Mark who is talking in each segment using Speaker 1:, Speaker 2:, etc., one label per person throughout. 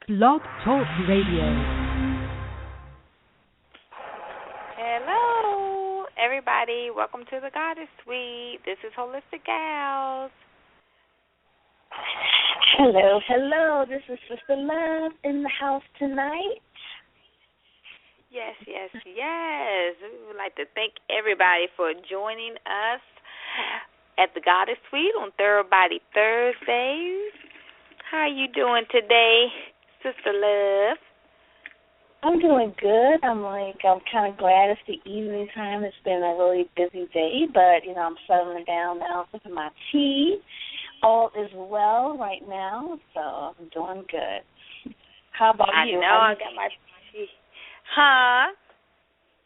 Speaker 1: Blog Talk Radio.
Speaker 2: Hello, everybody. Welcome to the Goddess Suite. This is Holistic Gals.
Speaker 3: Hello, hello. This is Sister Love in the house tonight.
Speaker 2: Yes, yes, yes. We would like to thank everybody for joining us at the Goddess Suite on Third Body Thursdays. How are you doing today, Sister Love?
Speaker 3: I'm doing good. I'm kind of glad it's the evening time. It's been a really busy day, but, I'm settling down now with my tea. All is well right now, so I'm doing good. How about you?
Speaker 2: I know I got my tea. Huh?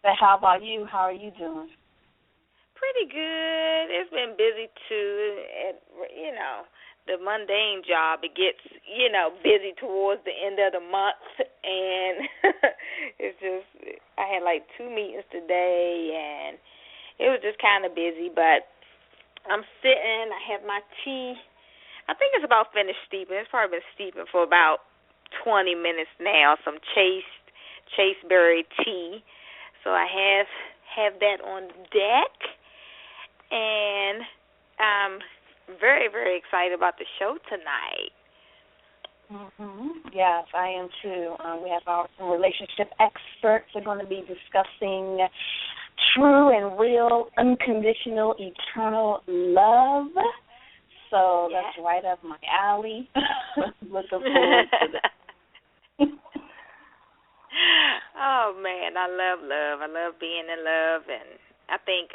Speaker 3: But how about you? How are you doing?
Speaker 2: Pretty good. It's been busy, too. The mundane job, it gets, busy towards the end of the month, and it's just, I had like 2 meetings today, and it was just kind of busy, but I'm sitting, I have my tea. I think it's about finished steeping. It's probably been steeping for about 20 minutes now, some chaseberry tea. So I have that on deck, and very, very excited about the show tonight.
Speaker 3: Yes, I am too. We have our relationship experts are going to be discussing true and real, unconditional, eternal love. So That's right up my alley. Looking forward to that.
Speaker 2: Oh, man, I love love. I love being in love, and I think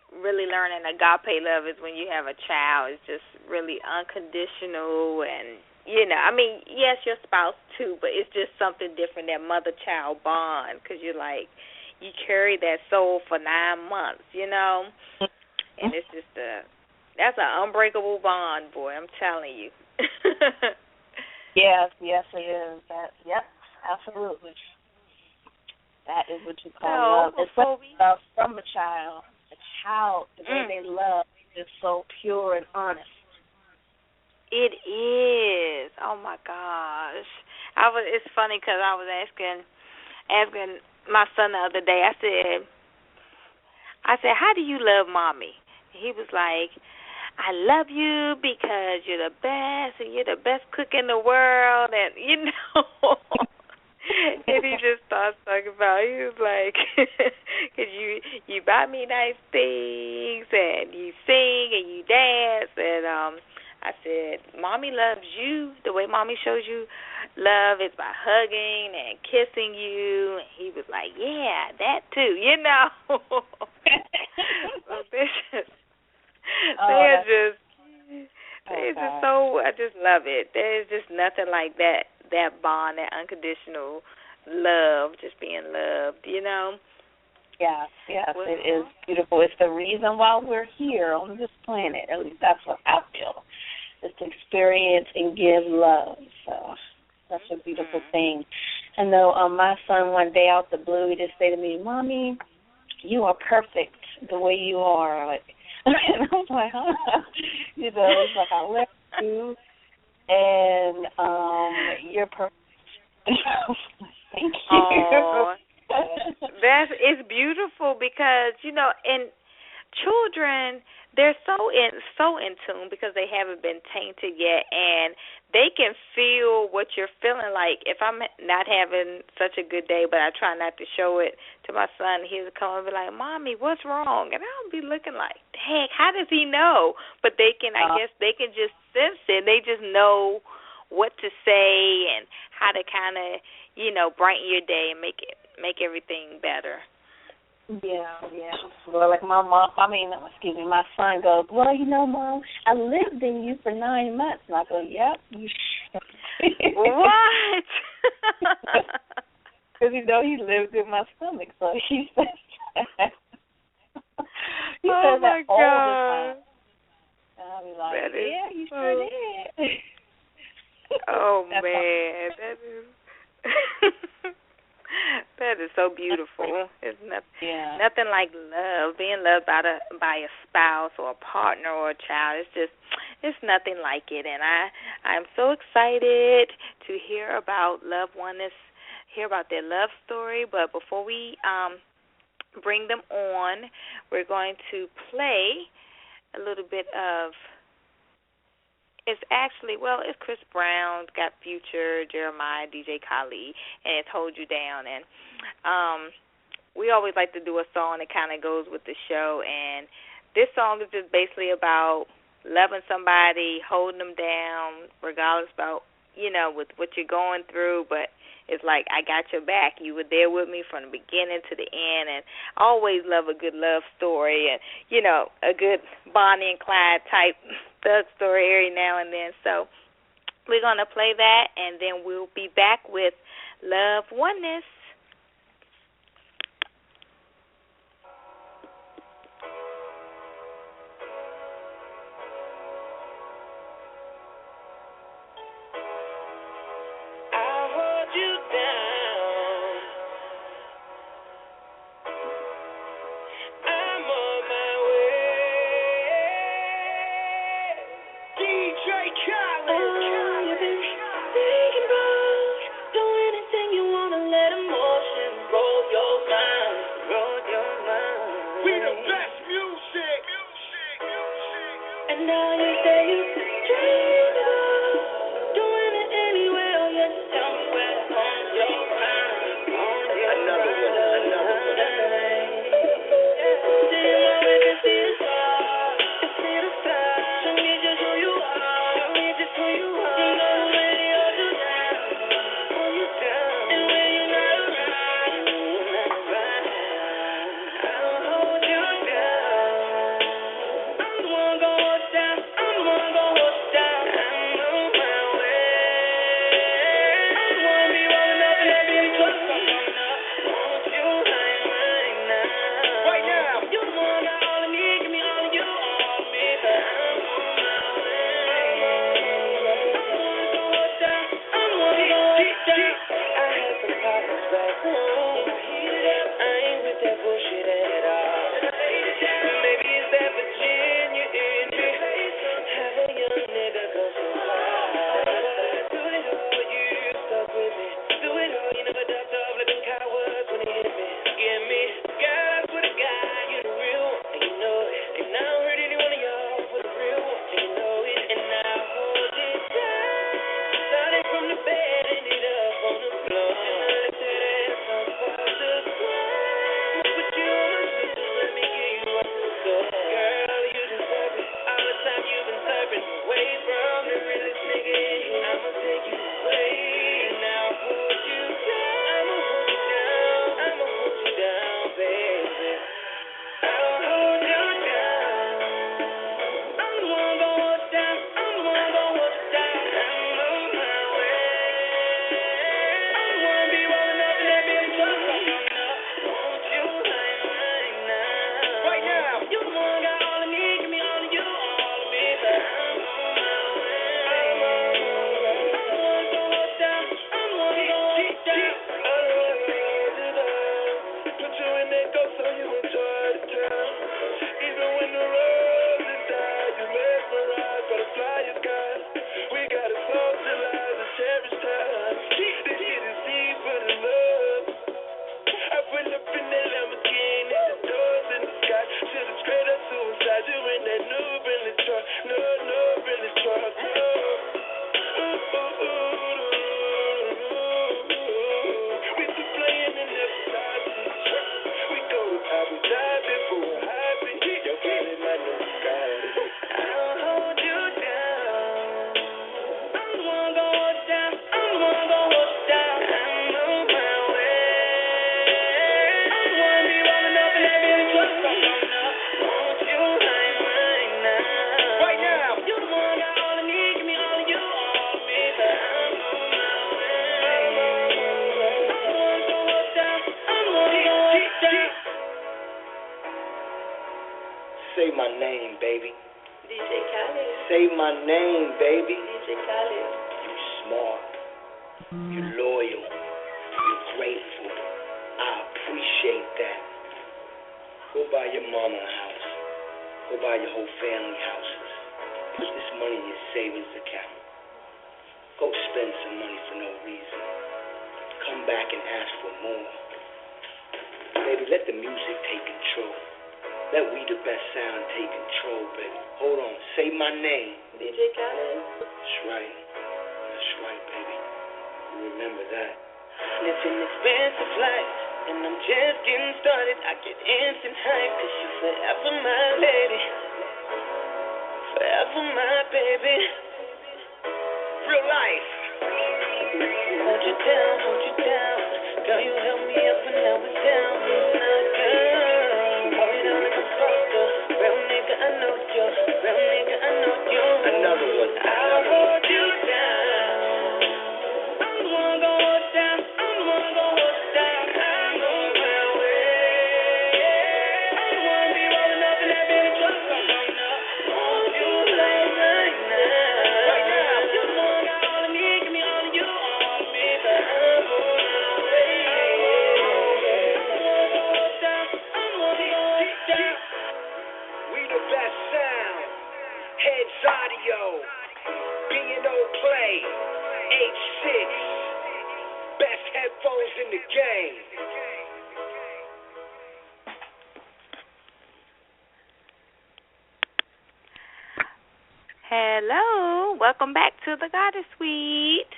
Speaker 2: really learning agape love is when you have a child. It's just really unconditional, and yes, your spouse too, but it's just something different, that mother-child bond, because you carry that soul for 9 months, and it's just that's an unbreakable bond, boy, I'm telling you.
Speaker 3: Yes, it is. Yep, absolutely. That is what you call love. It's love from a child. The way they love is so pure and honest.
Speaker 2: It is. Oh my gosh. It's funny because I was asking my son the other day. I said, how do you love mommy? He was like, I love you because you're the best and you're the best cook in the world, and and he just starts talking about, he was like, because you buy me nice things, and you sing, and you dance, and I said, Mommy loves you. The way Mommy shows you love is by hugging and kissing you. And he was like, yeah, that too, I just love it. There's just nothing like that bond, that unconditional love, just being loved,
Speaker 3: Yes, it is beautiful. It's the reason why we're here on this planet. At least that's what I feel. Is to experience and give love. So that's a beautiful thing. I know my son one day out the blue, he just said to me, Mommy, you are perfect the way you are. And I was like, huh? It's like, I love you, and you're perfect. Thank you.
Speaker 2: Oh, it's beautiful because, and children, they're so in tune because they haven't been tainted yet, and they can feel what you're feeling. Like if I'm not having such a good day, but I try not to show it to my son, he'll come and be like, Mommy, what's wrong? And I'll be looking like, dang, how does he know? But they can, I guess they can just sense it. They just know what to say and how to kind of, brighten your day and make everything better.
Speaker 3: Yeah. Well, like my son goes, well, Mom, I lived in you for 9 months. And I go, yep.
Speaker 2: What?
Speaker 3: Because, he lived in my stomach, so he says that. He says that all the time. And I'll be like, you sure did.
Speaker 2: Oh, man. That is... That is so beautiful. It's nothing like love, being loved by a spouse or a partner or a child. It's nothing like it. And I'm so excited to to hear about Love Oneness, hear about their love story. But before we bring them on, we're going to play a little bit of, it's Chris Brown, got Future, Jeremiah, DJ Khaled, and it's Hold You Down. And we always like to do a song that kind of goes with the show, and this song is just basically about loving somebody, holding them down, regardless about, with what you're going through, but it's like, I got your back. You were there with me from the beginning to the end, and I always love a good love story and, a good Bonnie and Clyde type thug story every now and then. So we're going to play that, and then we'll be back with Love Oneness.
Speaker 1: Say my name, baby.
Speaker 4: DJ Khaled.
Speaker 1: Say my name, baby.
Speaker 4: DJ Khaled.
Speaker 1: You smart. You loyal. You're grateful. I appreciate that. Go buy your mama a house. Go buy your whole family houses. Put this money in your savings account. Go spend some money for no reason. Come back and ask for more. Baby, let the music take control. Let We the Best Sound take control, baby. Hold on, say my name.
Speaker 4: DJ Khaled.
Speaker 1: That's right. That's right, baby. You remember that. Living expensive life, and I'm just getting started. I get instant hype, 'cause you forever my lady. Forever my baby. Real life. Hold you down, hold you down. Girl, you held me up when I was down. Now, girl, hold me down like a foster. Real nigga, I know you. Real nigga, I know you. Another one. I'll hold you down. I'm the one gonna hold down. I'm the one gonna hold down. I'm on my way. I'm the one be rolling up in that Bentley truck. I'm gonna hold you like right now. Right now. You the one got all of me. Give me all of you, all of me. But I'm on my way. I'm the one gonna hold down. I'm the one gonna hold down. We the best sound. Heads audio. B&O Play. H6. Best headphones in the game.
Speaker 2: Hello, welcome back to the Goddess Suite.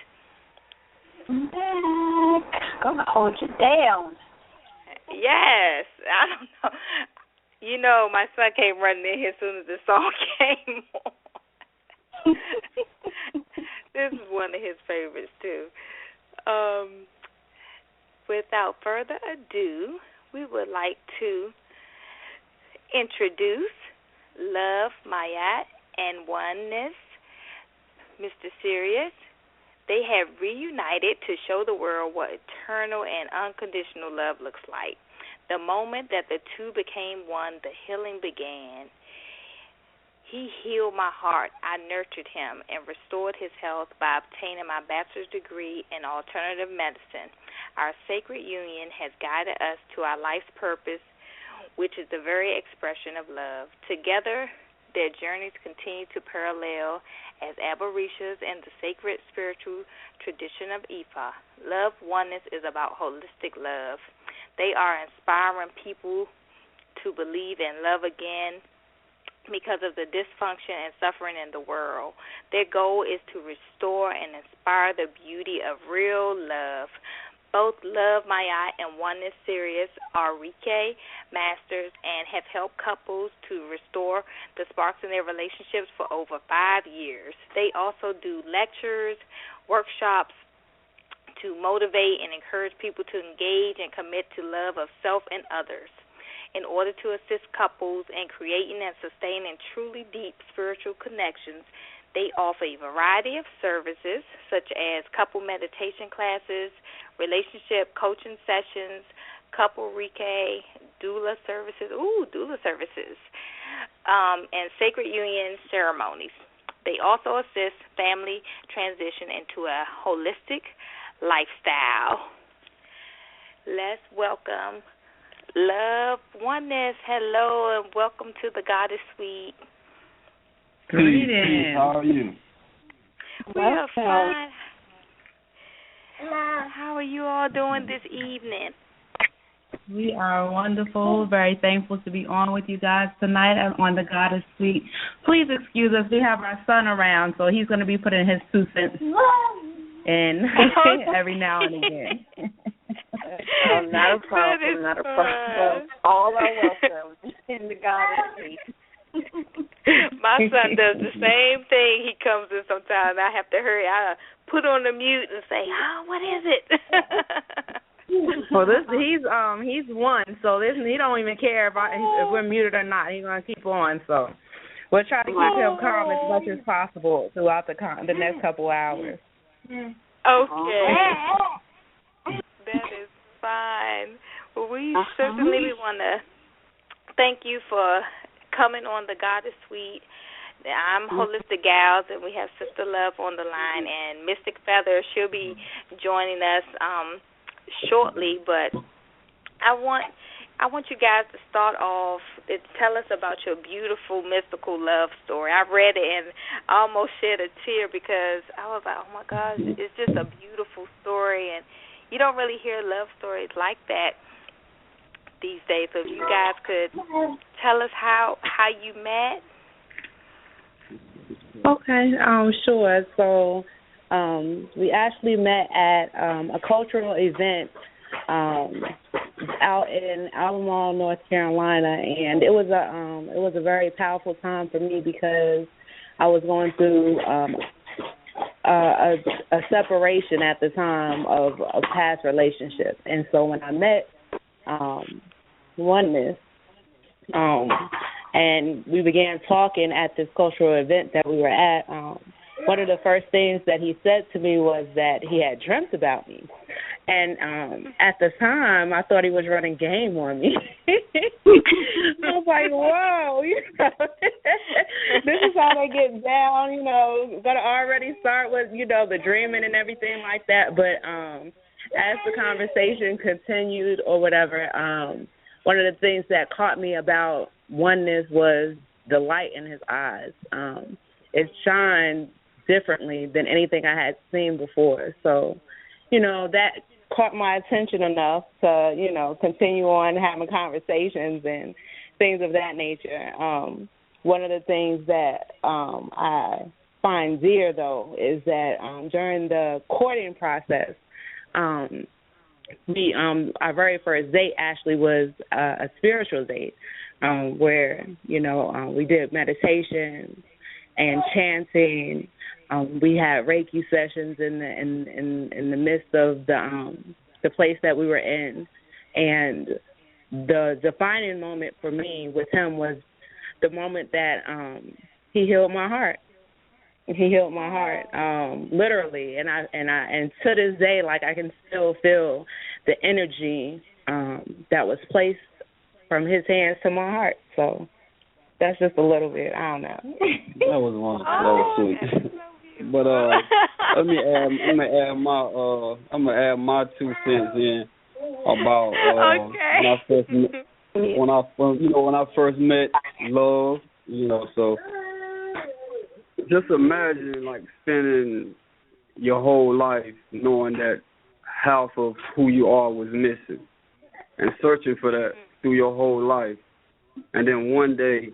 Speaker 3: I'm back. Gonna hold you down.
Speaker 2: Yes, I don't know. You know, my son came running in here as soon as the song came on. This is one of his favorites, too. Without further ado, we would like to introduce Love, Miyat, and Oneness, Mr. Sirius. They have reunited to show the world what eternal and unconditional love looks like. The moment that the two became one, the healing began. He healed my heart. I nurtured him and restored his health by obtaining my bachelor's degree in alternative medicine. Our sacred union has guided us to our life's purpose, which is the very expression of love. Together, their journeys continue to parallel as Aborishas in the sacred spiritual tradition of Ifa. Love Oneness is about holistic love. They are inspiring people to believe in love again because of the dysfunction and suffering in the world. Their goal is to restore and inspire the beauty of real love. Both Love, Miyat, and Oneness Sirius are Reiki Masters and have helped couples to restore the sparks in their relationships for over 5 years. They also do lectures, workshops to motivate and encourage people to engage and commit to love of self and others. In order to assist couples in creating and sustaining truly deep spiritual connections, they offer a variety of services such as couple meditation classes, relationship coaching sessions, couple Reiki, Doula Services, and Sacred Union Ceremonies. They also assist family transition into a holistic lifestyle. Let's welcome Love Oneness. Hello and welcome to the Goddess Suite.
Speaker 5: Greetings. How are you?
Speaker 2: We are fine. How are you all doing this evening?
Speaker 5: We are wonderful. Very thankful to be on with you guys tonight on the Goddess Suite. Please excuse us. We have our son around, so he's going to be putting his 2 cents in every now and again.
Speaker 3: Not a problem. Not a problem. All are welcome in the Goddess Suite.
Speaker 2: My son does the same thing. He comes in sometimes. I have to hurry. I put on the mute and say, what is it?
Speaker 5: Well, he's 1, so he don't even care if we're muted or not. He's gonna keep on. So we'll try to keep him calm as much as possible throughout the next couple hours.
Speaker 2: Okay, that is fine. Well, we certainly want to thank you for coming on the Goddess Suite. I'm Holistic Gals, and we have Sister Love on the line, and Mystic Feather. She'll be joining us shortly, but I want I want you guys to start off and tell us about your beautiful mystical love story. I read it and I almost shed a tear because I was like, oh, my gosh, it's just a beautiful story, and you don't really hear love stories like that these days. So if you guys could tell us how you met.
Speaker 5: Okay, sure. So we actually met at a cultural event out in Albemarle, North Carolina, and it was a very powerful time for me because I was going through a separation at the time of a past relationship, and so when I met Oneness, and we began talking at this cultural event that we were at, one of the first things that he said to me was that he had dreamt about me. And at the time, I thought he was running game on me. I was like, whoa, this is how they get down, going to already start with, the dreaming and everything like that. But as the conversation continued or whatever, one of the things that caught me about Oneness was the light in his eyes. It shined differently than anything I had seen before. So, that caught my attention enough to, continue on having conversations and things of that nature. One of the things that I find dear, though, is that during the courting process, our very first date actually was a spiritual date where, we did meditation and chanting. We had Reiki sessions in the midst of the place that we were in, and the defining moment for me with him was the moment that he healed my heart. He healed my heart, literally, and to this day, like, I can still feel the energy that was placed from his hands to my heart. So that's just a little bit. I don't know.
Speaker 6: That was wonderful. That was sweet. But I'm gonna add my 2 cents in about when I first met love. So just imagine like spending your whole life knowing that half of who you are was missing, and searching for that through your whole life, and then one day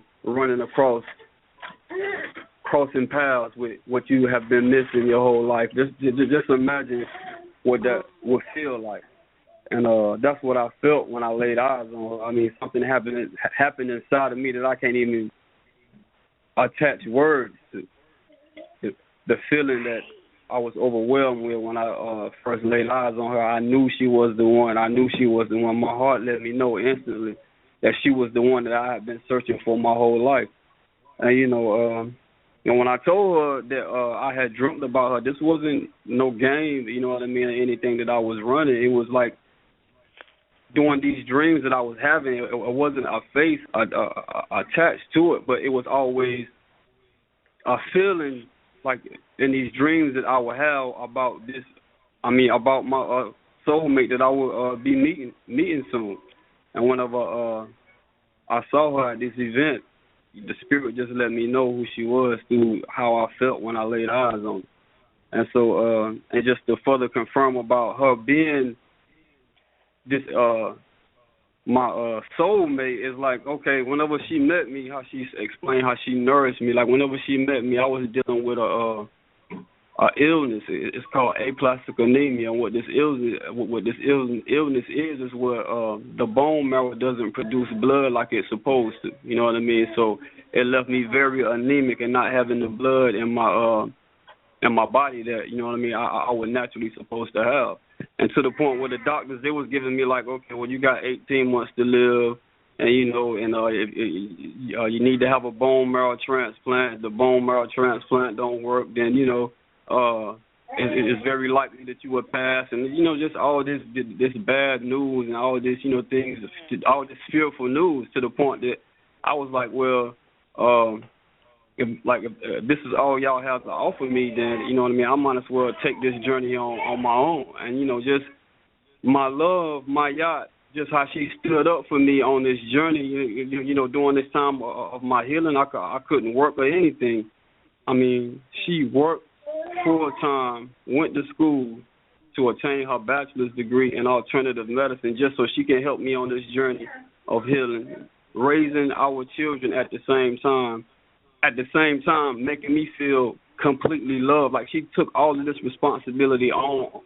Speaker 6: crossing paths with what you have been missing your whole life. Just imagine what that would feel like. And that's what I felt when I laid eyes on her. I mean, something happened inside of me that I can't even attach words to. The feeling that I was overwhelmed with when I first laid eyes on her. I knew she was the one. I knew she was the one. My heart let me know instantly that she was the one that I had been searching for my whole life. And, and when I told her that I had dreamt about her, this wasn't no game, you know what I mean, or anything that I was running. It was like doing these dreams that I was having. It wasn't a face attached to it, but it was always a feeling like in these dreams that I would have about this, about my soulmate that I would be meeting soon. And whenever I saw her at this event, the spirit just let me know who she was through how I felt when I laid eyes on her. And so, and just to further confirm about her being this, my soulmate, is like, okay, whenever she met me, how she explained how she nourished me. Like, whenever she met me, I was dealing with a illness. It's called aplastic anemia. And what this illness is where the bone marrow doesn't produce blood like it's supposed to. You know what I mean? So it left me very anemic and not having the blood in my body that, you know what I mean, I was naturally supposed to have. And to the point where the doctors, they was giving me like, okay, well, you got 18 months to live, and if you need to have a bone marrow transplant. If the bone marrow transplant don't work, then it's very likely that you would pass. And just all this bad news and all this things, all this fearful news, to the point that I was like, well, if this is all y'all have to offer me, then you know what I mean, I might as well take this journey on my own. And just my love, Miyat, just how she stood up for me on this journey, you know, during this time of my healing. I couldn't work or anything. I mean, she worked full time, went to school to attain her bachelor's degree in alternative medicine just so she can help me on this journey of healing, raising our children at the same time making me feel completely loved. Like she took all of this responsibility on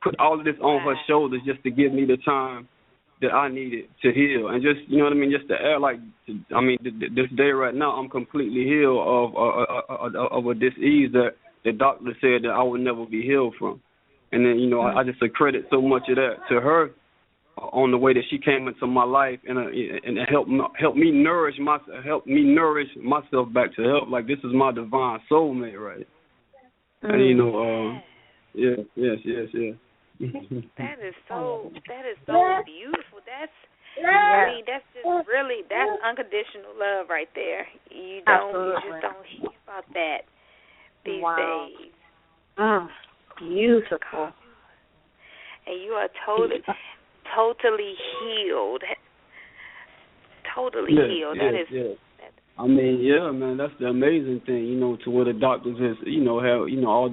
Speaker 6: put all of this on her shoulders just to give me the time that I needed to heal. And just, you know what I mean, just to air like, I mean, this day right now, I'm completely healed of a disease that the doctor said that I would never be healed from. And then, you know, I just accredit so much of that to her on the way that she came into my life and helped me nourish myself back to health. Like, this is my divine soulmate, right? And, you know, yes.
Speaker 2: That is so beautiful. I mean, that's just really, that's unconditional love right there. You just don't hear about that these days.
Speaker 3: Beautiful.
Speaker 2: And you are totally healed. Totally healed.
Speaker 6: Yes. I mean, yeah, man, that's the amazing thing, you know, to where the doctors is, you know, have, you know, all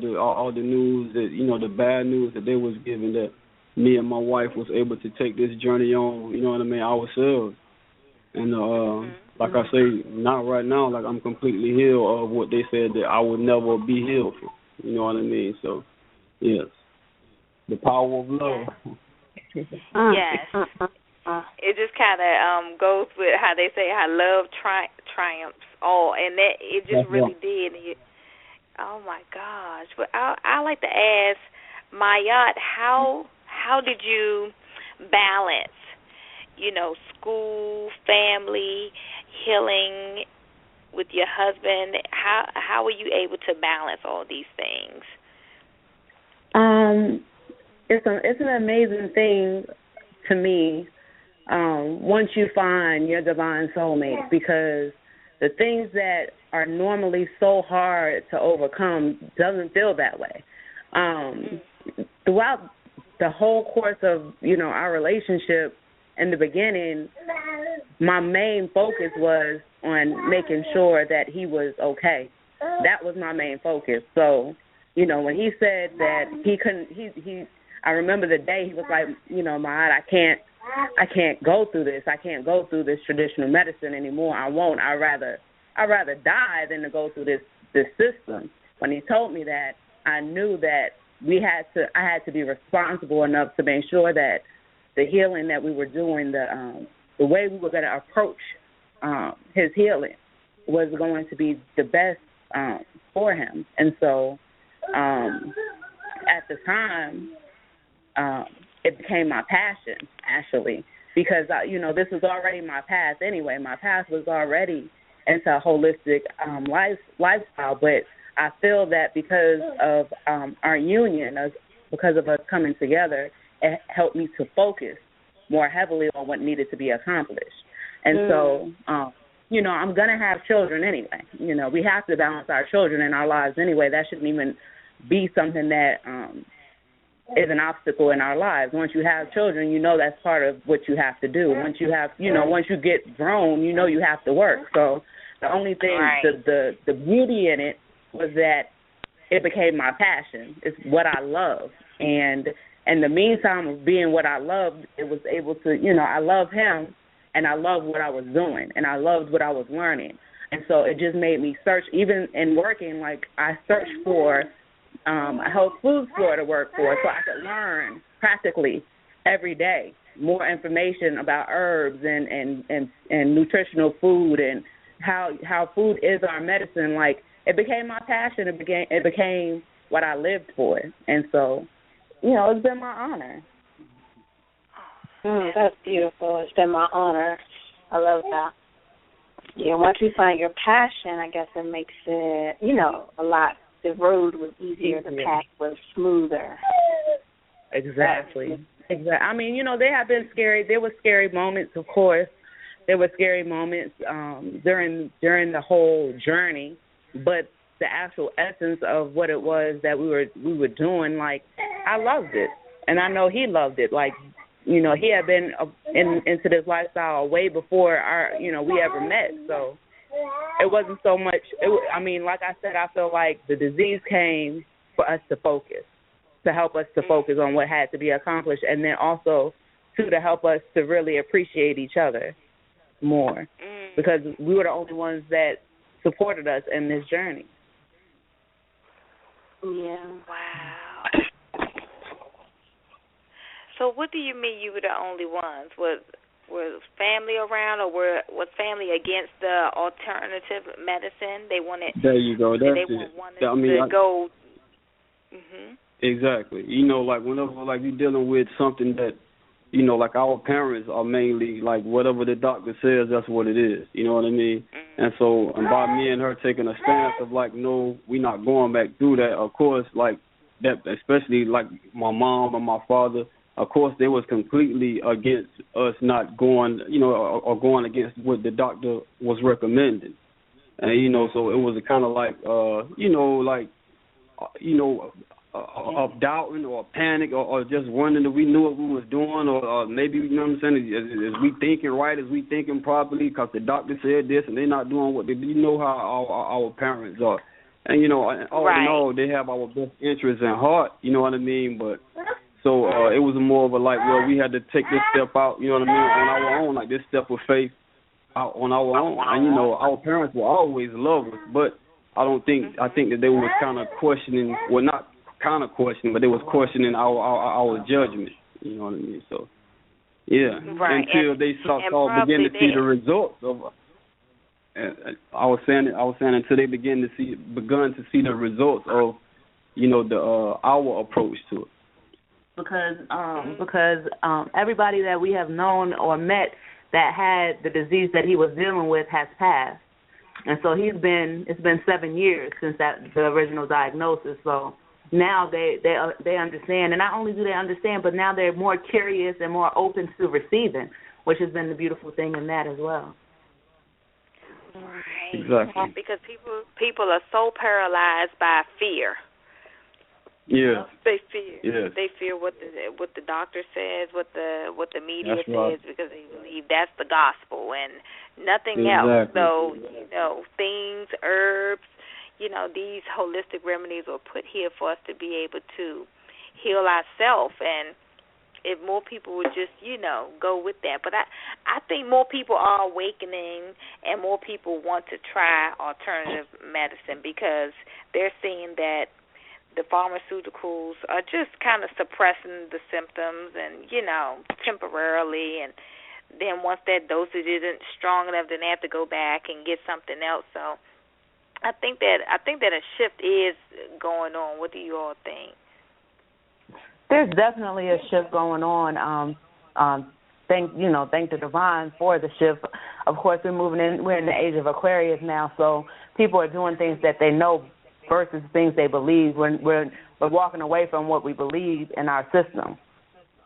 Speaker 6: the news that, you know, the bad news that they was giving, that me and my wife was able to take this journey on, you know what I mean, ourselves. And like I say, not right now, like I'm completely healed of what they said that I would never be healed from. You know what I mean? So, yes, the power of love.
Speaker 2: Yes. It just kind of goes with how they say how love triumphs all, and that it just really did. Oh my gosh! But I like to ask Miyat, how did you balance, you know, school, family, healing with your husband? How were you able to balance all these things?
Speaker 5: It's an amazing thing to me. Once you find your divine soulmate, because the things that are normally so hard to overcome doesn't feel that way. Throughout the whole course of, you know, our relationship, in the beginning, my main focus was on making sure that he was okay. That was my main focus. So, you know, when he said that he couldn't, I remember the day he was like, you know, Miyat, I can't go through this. I can't go through this traditional medicine anymore. I won't. I'd rather die than to go through this system. When he told me that, I knew that I had to be responsible enough to make sure that the healing that we were doing, the way we were going to approach his healing was going to be the best for him. And so at the time, it became my passion, actually, because, you know, this was already my path anyway. My path was already into a holistic lifestyle, but I feel that because of our union, because of us coming together, it helped me to focus more heavily on what needed to be accomplished. And so, you know, I'm going to have children anyway. You know, we have to balance our children in our lives anyway. That shouldn't even be something that is an obstacle in our lives. Once you have children, you know that's part of what you have to do. Once you have, you know, once you get grown, you know you have to work. So the only thing, the beauty in it was that it became my passion. It's what I love. And in the meantime of being what I loved, it was able to, you know, I love him and I loved what I was doing and I loved what I was learning. And so it just made me search, even in working, like I searched for a health food store to work for so I could learn practically every day more information about herbs and nutritional food and how food is our medicine. Like, it became my passion. It became what I lived for. And so, you know, it's been my honor.
Speaker 3: That's beautiful. It's been my honor. I love that. Yeah, once you find your passion, I guess it makes it, you know, the road was easier, the path was smoother.
Speaker 5: Exactly. I mean, you know, there have been there were scary moments, of course. There were scary moments during the whole journey, but the actual essence of what it was that we were doing, like, I loved it. and I know he loved it. Like, you know, he had been into this lifestyle way before we ever met. So it wasn't so much. Like I said, I feel like the disease came for us to focus, to help us to focus on what had to be accomplished, and then also to help us to really appreciate each other more, because we were the only ones that supported us in this journey.
Speaker 3: Yeah.
Speaker 2: Wow. So what do you mean you were the only ones? Was family around, or was family against the alternative medicine? They wanted.
Speaker 6: There you go. That's
Speaker 2: they
Speaker 6: it.
Speaker 2: wanted to go.
Speaker 6: Exactly. You know, like whenever you're dealing with something that, you know, like our parents are mainly like whatever the doctor says, that's what it is. You know what I mean? And so, and by me and her taking a stance of like, no, we're not going back through that. Of course, like that, especially like my mom and my father. Of course, they was completely against us not going, you know, or going against what the doctor was recommending. And, you know, so it was a kind of like, of doubting or panic or just wondering if we knew what we was doing, or maybe, you know what I'm saying, is we thinking right, is we thinking properly, because the doctor said this and they're not doing what they do. You know how our parents are. And, you know, all in all, they have our best interests in heart, you know what I mean? But so it was more of a like, well, we had to take this step out, you know what I mean, on our own, like this step of faith out on our own. And, you know, our parents will always love us, but I think that they was kind of questioning, well, not kind of questioning, but they was questioning our judgment, you know what I mean? So, yeah, until they begin to see the results of. I was saying until they begun to see the results of, you know, our approach to it.
Speaker 5: Because everybody that we have known or met that had the disease that he was dealing with has passed, and so it's been 7 years since the original diagnosis. So now they understand, and not only do they understand, but now they're more curious and more open to receiving, which has been the beautiful thing in that as well.
Speaker 2: Right.
Speaker 6: Exactly.
Speaker 2: Because people are so paralyzed by fear.
Speaker 6: Yeah.
Speaker 2: They fear.
Speaker 6: Yeah.
Speaker 2: They fear what the doctor says, what the media
Speaker 6: That's right.
Speaker 2: says, because they believe that's the gospel and nothing else. So, you know, things, herbs, you know, these holistic remedies were put here for us to be able to heal ourselves. And if more people would just, you know, go with that. But I think more people are awakening and more people want to try alternative medicine, because they're seeing that the pharmaceuticals are just kind of suppressing the symptoms and, you know, temporarily. And then once that dosage isn't strong enough, then they have to go back and get something else. So I think that a shift is going on. What do you all think?
Speaker 5: There's definitely a shift going on. Thank the divine for the shift. Of course, we're in the age of Aquarius now, so people are doing things that they know versus things they believe. We're walking away from what we believe in our system.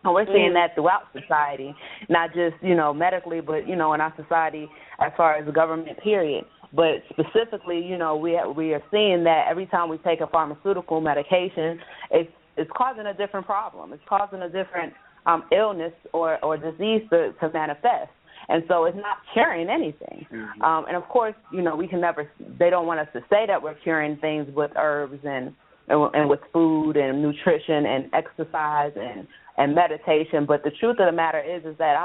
Speaker 5: And we're seeing that throughout society, not just, you know, medically, but, you know, in our society as far as the government, period. But specifically, you know, we are seeing that every time we take a pharmaceutical medication, it's causing a different problem. It's causing a different illness or disease to manifest. And so it's not curing anything. And, of course, you know, they don't want us to say that we're curing things with herbs and with food and nutrition and exercise and meditation. But the truth of the matter is that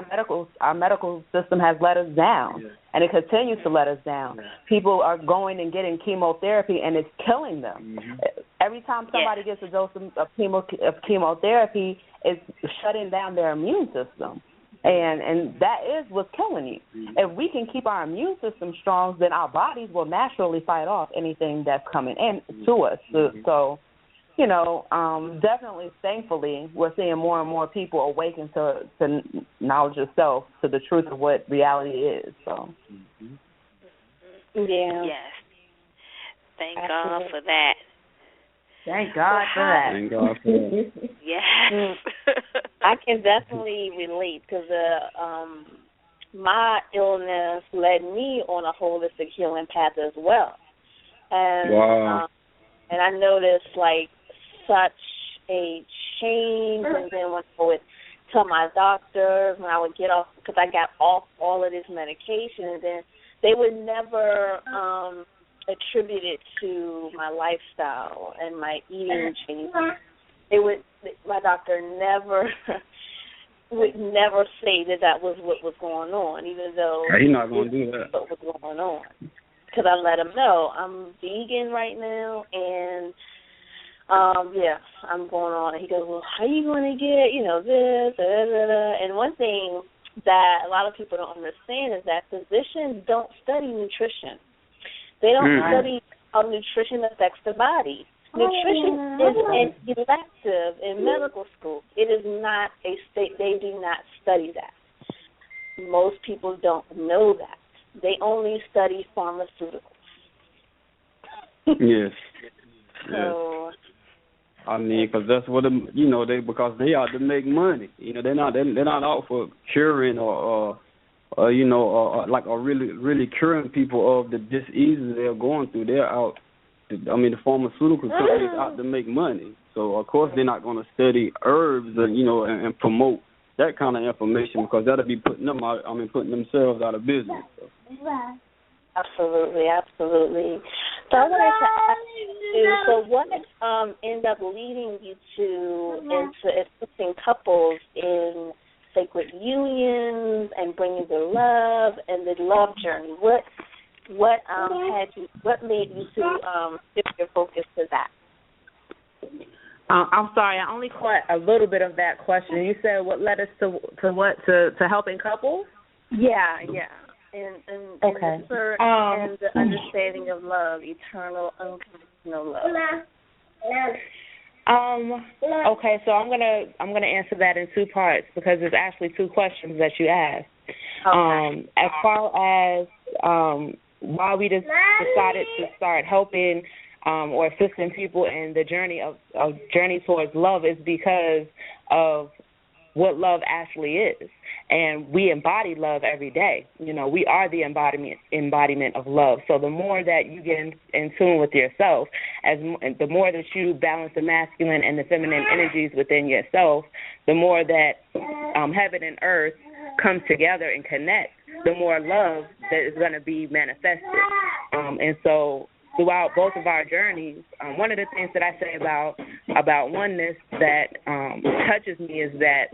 Speaker 5: our medical system has let us down, and it continues to let us down. People are going and getting chemotherapy, and it's killing them. Every time somebody gets a dose of chemotherapy, it's shutting down their immune system. And that is what's killing you. If we can keep our immune system strong, then our bodies will naturally fight off anything that's coming in to us. So, you know, definitely, thankfully, we're seeing more and more people awaken to knowledge of self, to the truth of what reality is. So,
Speaker 3: yeah.
Speaker 2: Yes. Thank God for that.
Speaker 5: Thank God for that.
Speaker 6: Thank God for that.
Speaker 2: Yes.
Speaker 3: I can definitely relate, because my illness led me on a holistic healing path as well. And
Speaker 6: wow.
Speaker 3: And I noticed like such a change. And then when I would tell my doctor, when I would get off, because I got off all of this medication, and then they would never attribute it to my lifestyle and my eating change. My doctor would never say that was what was going on, even though
Speaker 6: he's not going to do that.
Speaker 3: What was going on? Because I let him know I'm vegan right now, and I'm going on. And he goes, well, how are you going to get, this, And one thing that a lot of people don't understand is that physicians don't study nutrition. They don't study how nutrition affects the body. Nutrition is an elective in medical school. It is not a state. They do not study that. Most people don't know that. They only study pharmaceuticals.
Speaker 6: Yes.
Speaker 3: So,
Speaker 6: I mean, because that's what because they out to make money. They're not out for curing or really curing people of the diseases they're going through. They're out. The pharmaceutical companies out to make money. So of course they're not going to study herbs and promote that kind of information, because that'll be putting them out. Putting themselves out of business. So.
Speaker 3: Absolutely. So I wanted to ask you, so what ended up leading you into assisting couples in sacred unions and bringing the love and the love journey? What made you to shift your focus to that?
Speaker 5: I'm sorry, I only caught a little bit of that question. You said what led us to helping couples?
Speaker 3: Yeah. And
Speaker 5: okay.
Speaker 3: And the understanding of love, eternal, unconditional love.
Speaker 5: Okay, so I'm gonna answer that in two parts, because there's actually two questions that you asked.
Speaker 3: Okay.
Speaker 5: As far as why we decided to start helping or assisting people in the journey journey towards love is because of what love actually is. And we embody love every day. We are the embodiment of love. So the more that you get in tune with yourself, the more that you balance the masculine and the feminine energies within yourself, the more that heaven and earth come together and connect, the more love that is going to be manifested. And so throughout both of our journeys, one of the things that I say about oneness that touches me is that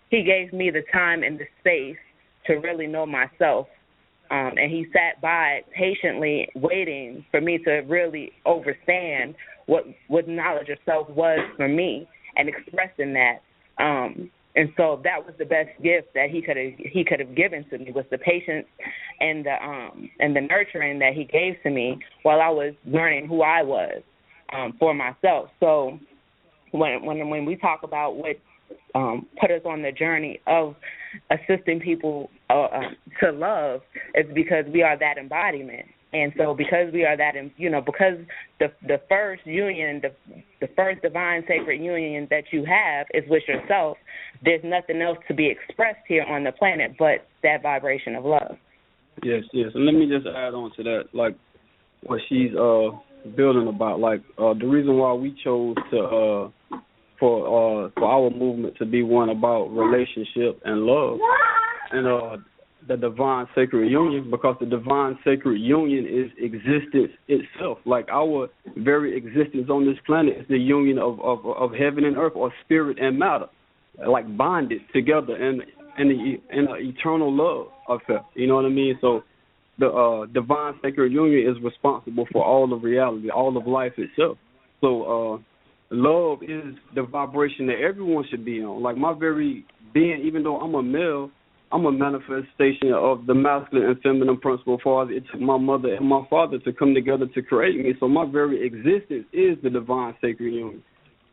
Speaker 5: he gave me the time and the space to really know myself. And he sat by patiently waiting for me to really understand what knowledge of self was for me and expressing that. And so that was the best gift that he could have given to me, was the patience and the nurturing that he gave to me while I was learning who I was for myself. So when we talk about what put us on the journey of assisting people to love, it's because we are that embodiment. And so because we are that, because the first union, the first divine sacred union that you have is with yourself, there's nothing else to be expressed here on the planet but that vibration of love.
Speaker 6: Yes. And let me just add on to that, like what she's building about, like the reason why we chose to for our movement to be one about relationship and love, and the divine sacred union, because the divine sacred union is existence itself. Like our very existence on this planet is the union of heaven and earth, or spirit and matter, like bonded together in an eternal love affair. You know what I mean? So the divine sacred union is responsible for all of reality, all of life itself. So love is the vibration that everyone should be on. Like my very being, even though I'm a male, I'm a manifestation of the masculine and feminine principle. For it took my mother and my father to come together to create me. So my very existence is the divine sacred union.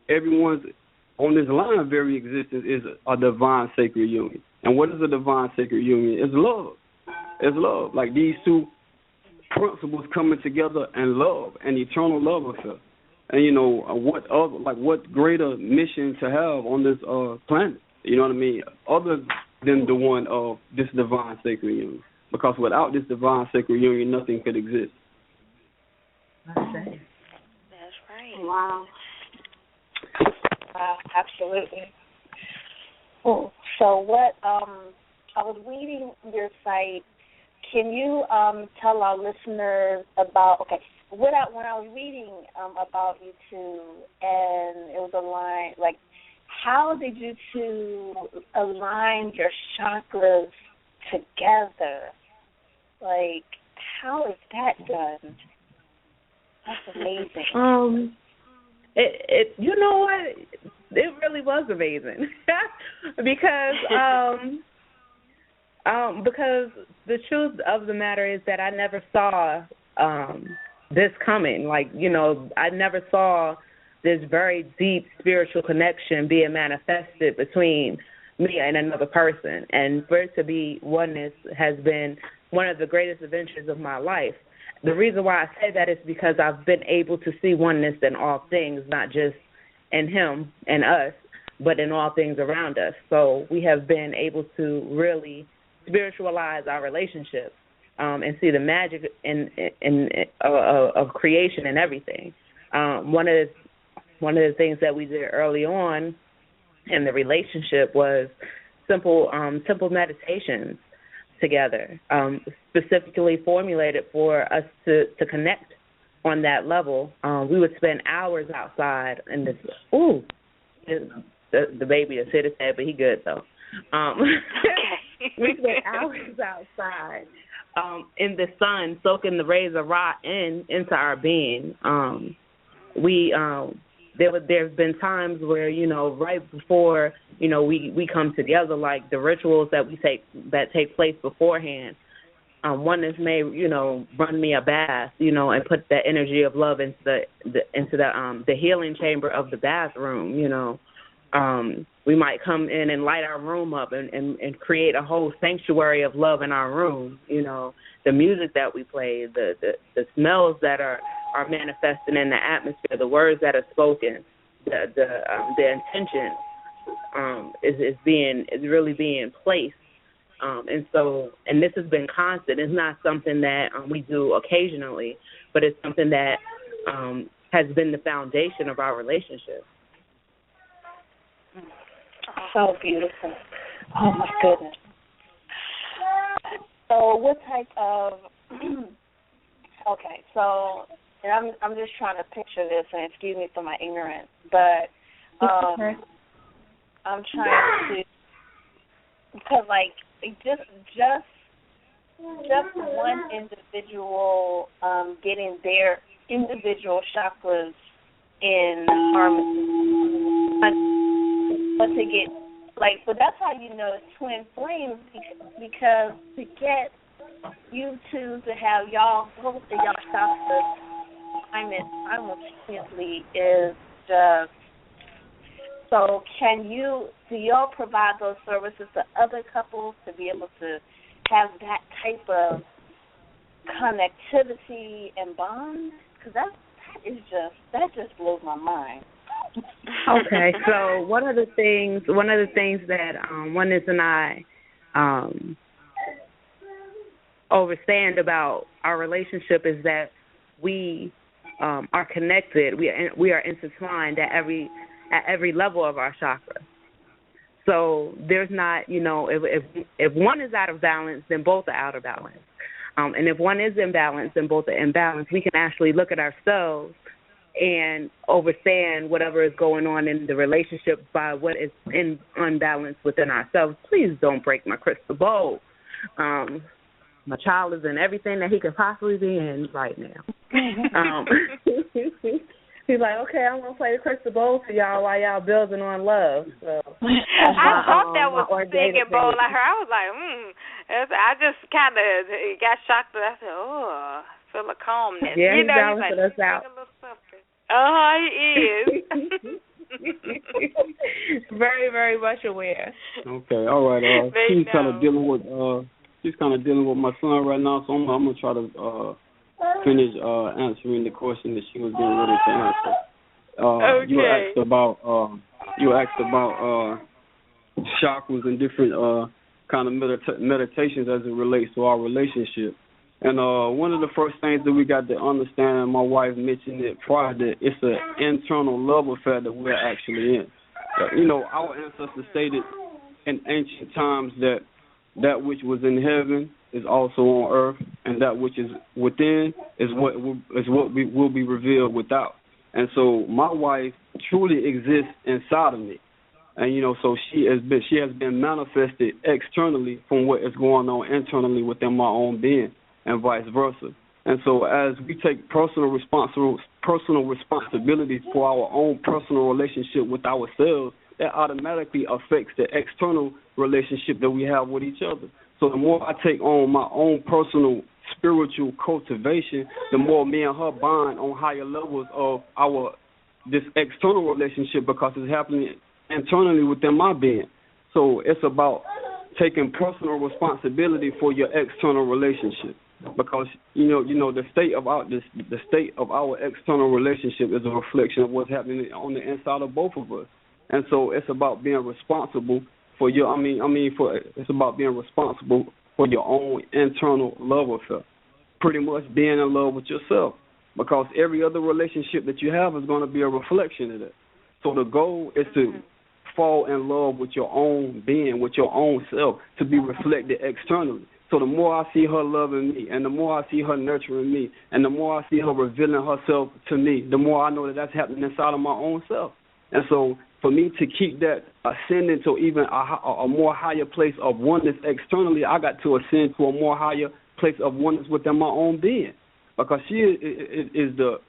Speaker 6: Everyone's on this line very existence is a divine sacred union. And what is a divine sacred union? It's love. It's love. Like these two principles coming together and love, an eternal love affair. And what greater mission to have on this planet? You know what I mean? Other than the one of this divine sacred union. Because without this divine sacred union, nothing could exist.
Speaker 2: That's right.
Speaker 3: Wow. Absolutely. Cool. So what, I was reading your site. Can you tell our listeners about, when I was reading about you two, and it was a line, like, how did you two align your chakras together? Like, how is that done? That's amazing.
Speaker 5: It you know what? It really was amazing because the truth of the matter is that I never saw this coming. Like, I never saw this very deep spiritual connection being manifested between me and another person. And for it to be oneness has been one of the greatest adventures of my life. The reason why I say that is because I've been able to see oneness in all things, not just in him and us, but in all things around us. So we have been able to really spiritualize our relationship and see the magic of creation and everything. One of the things that we did early on in the relationship was simple meditations together, specifically formulated for us to connect on that level. We would spend hours outside in this. The baby is hit his head, but he good though.
Speaker 2: Okay.
Speaker 5: We spent hours outside in the sun, soaking the rays of Ra into our being. There's been times where, right before, we come together, like the rituals that take place beforehand. Oneness may, run me a bath, and put that energy of love into the healing chamber of the bathroom. We might come in and light our room up and create a whole sanctuary of love in our room. The music that we play, the smells that are manifesting in the atmosphere, the words that are spoken, the intention is really being placed. And this has been constant. It's not something that we do occasionally, but it's something that has been the foundation of our relationship.
Speaker 3: So beautiful. Oh, my goodness. So what type of, and I'm just trying to picture this, and excuse me for my ignorance, but I'm trying to, because, like, just one individual getting their individual chakras in harmony, but to get, but that's how you know it's twin flames, because to get you two to have both of y'all chakras simultaneously is just, so do y'all provide those services to other couples to be able to have that type of connectivity and bond? Because that just blows my mind.
Speaker 5: Okay, so one of the things that Oneness and I understand about our relationship is that we are connected. We are intertwined at every level of our chakra. So there's not, if one is out of balance, then both are out of balance. And if one is in balance, then both are in balance. We can actually look at ourselves and understand whatever is going on in the relationship by what is in unbalance within ourselves. Please don't break my crystal ball. My child is in everything that he could possibly be in right now. He's like, okay, I'm going to play the crystal ball for y'all while y'all building on love. So,
Speaker 2: I thought that was a singing bowl I heard. I was like, I just kind of got shocked. I said, I feel a calmness.
Speaker 5: Yeah, he's
Speaker 2: balancing
Speaker 5: us out.
Speaker 2: He is.
Speaker 5: Very, very much aware.
Speaker 6: Okay, all right. She's kind of dealing with my son right now, so I'm gonna try to finish answering the question that she was getting ready to answer.
Speaker 2: Okay.
Speaker 6: You asked about chakras and different kind of meditations as it relates to our relationship. And one of the first things that we got to understand, and my wife mentioned it prior, that it's an internal love affair that we're actually in. our ancestors stated in ancient times that which was in heaven is also on earth, and that which is within is what will be revealed without. And so my wife truly exists inside of me, and so she has been manifested externally from what is going on internally within my own being, and vice versa. And so as we take personal responsibility for our own personal relationship with ourselves, that automatically affects the external relationship that we have with each other. So the more I take on my own personal spiritual cultivation, the more me and her bond on higher levels of this external relationship, because it's happening internally within my being. So it's about taking personal responsibility for your external relationship, because the state of our external relationship is a reflection of what's happening on the inside of both of us. And so it's about being responsible for it's about being responsible for your own internal love affair. Pretty much being in love with yourself, because every other relationship that you have is going to be a reflection of that. So the goal is to fall in love with your own being, with your own self, to be reflected externally. So the more I see her loving me, and the more I see her nurturing me, and the more I see her revealing herself to me, the more I know that that's happening inside of my own self. And so for me to keep that ascending to even a more higher place of oneness externally, I got to ascend to a more higher place of oneness within my own being, because she is the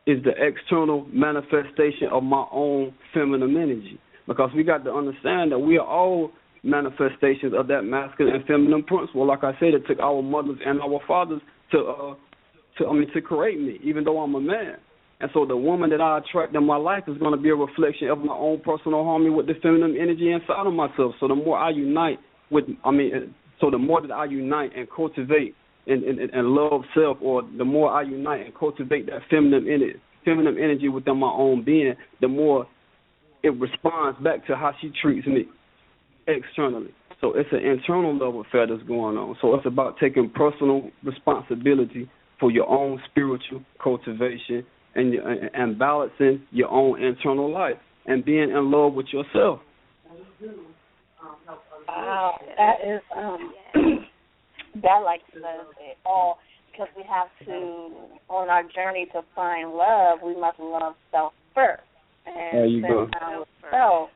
Speaker 6: external manifestation of my own feminine energy. Because we got to understand that we are all manifestations of that masculine and feminine principle. Like I said, it took our mothers and our fathers to create me, even though I'm a man. And so the woman that I attract in my life is going to be a reflection of my own personal harmony with the feminine energy inside of myself. So the more I unite the more that I unite and cultivate and love self, or the more I unite and cultivate that feminine energy within my own being, the more it responds back to how she treats me externally. So it's an internal love affair that's going on. So it's about taking personal responsibility for your own spiritual cultivation and balancing your own internal life and being in love with yourself.
Speaker 3: Wow, that is that like says it all, because we have to, on our journey to find love, we must love self first, and spend time with self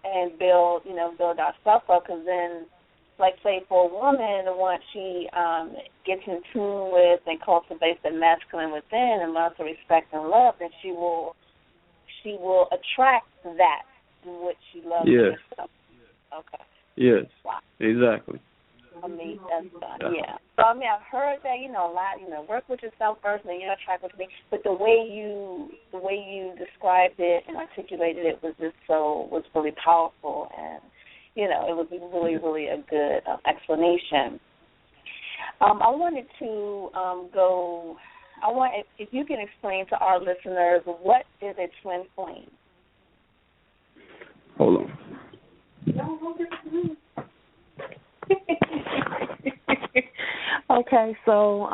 Speaker 3: and build ourselves up. Because then, like say for a woman, once she gets in tune with and cultivates the masculine within and learns to respect and love, then she will attract that which she loves herself. Okay.
Speaker 6: Yes.
Speaker 3: Wow.
Speaker 6: Exactly.
Speaker 3: Yeah. So I've heard that a lot. Work with yourself first, and then attract what you need. But the way you described it and articulated it was really powerful, and it was really, really a good explanation. I wanted to go. If you can explain to our listeners, what is a twin flame?
Speaker 6: Hold on.
Speaker 5: Okay, so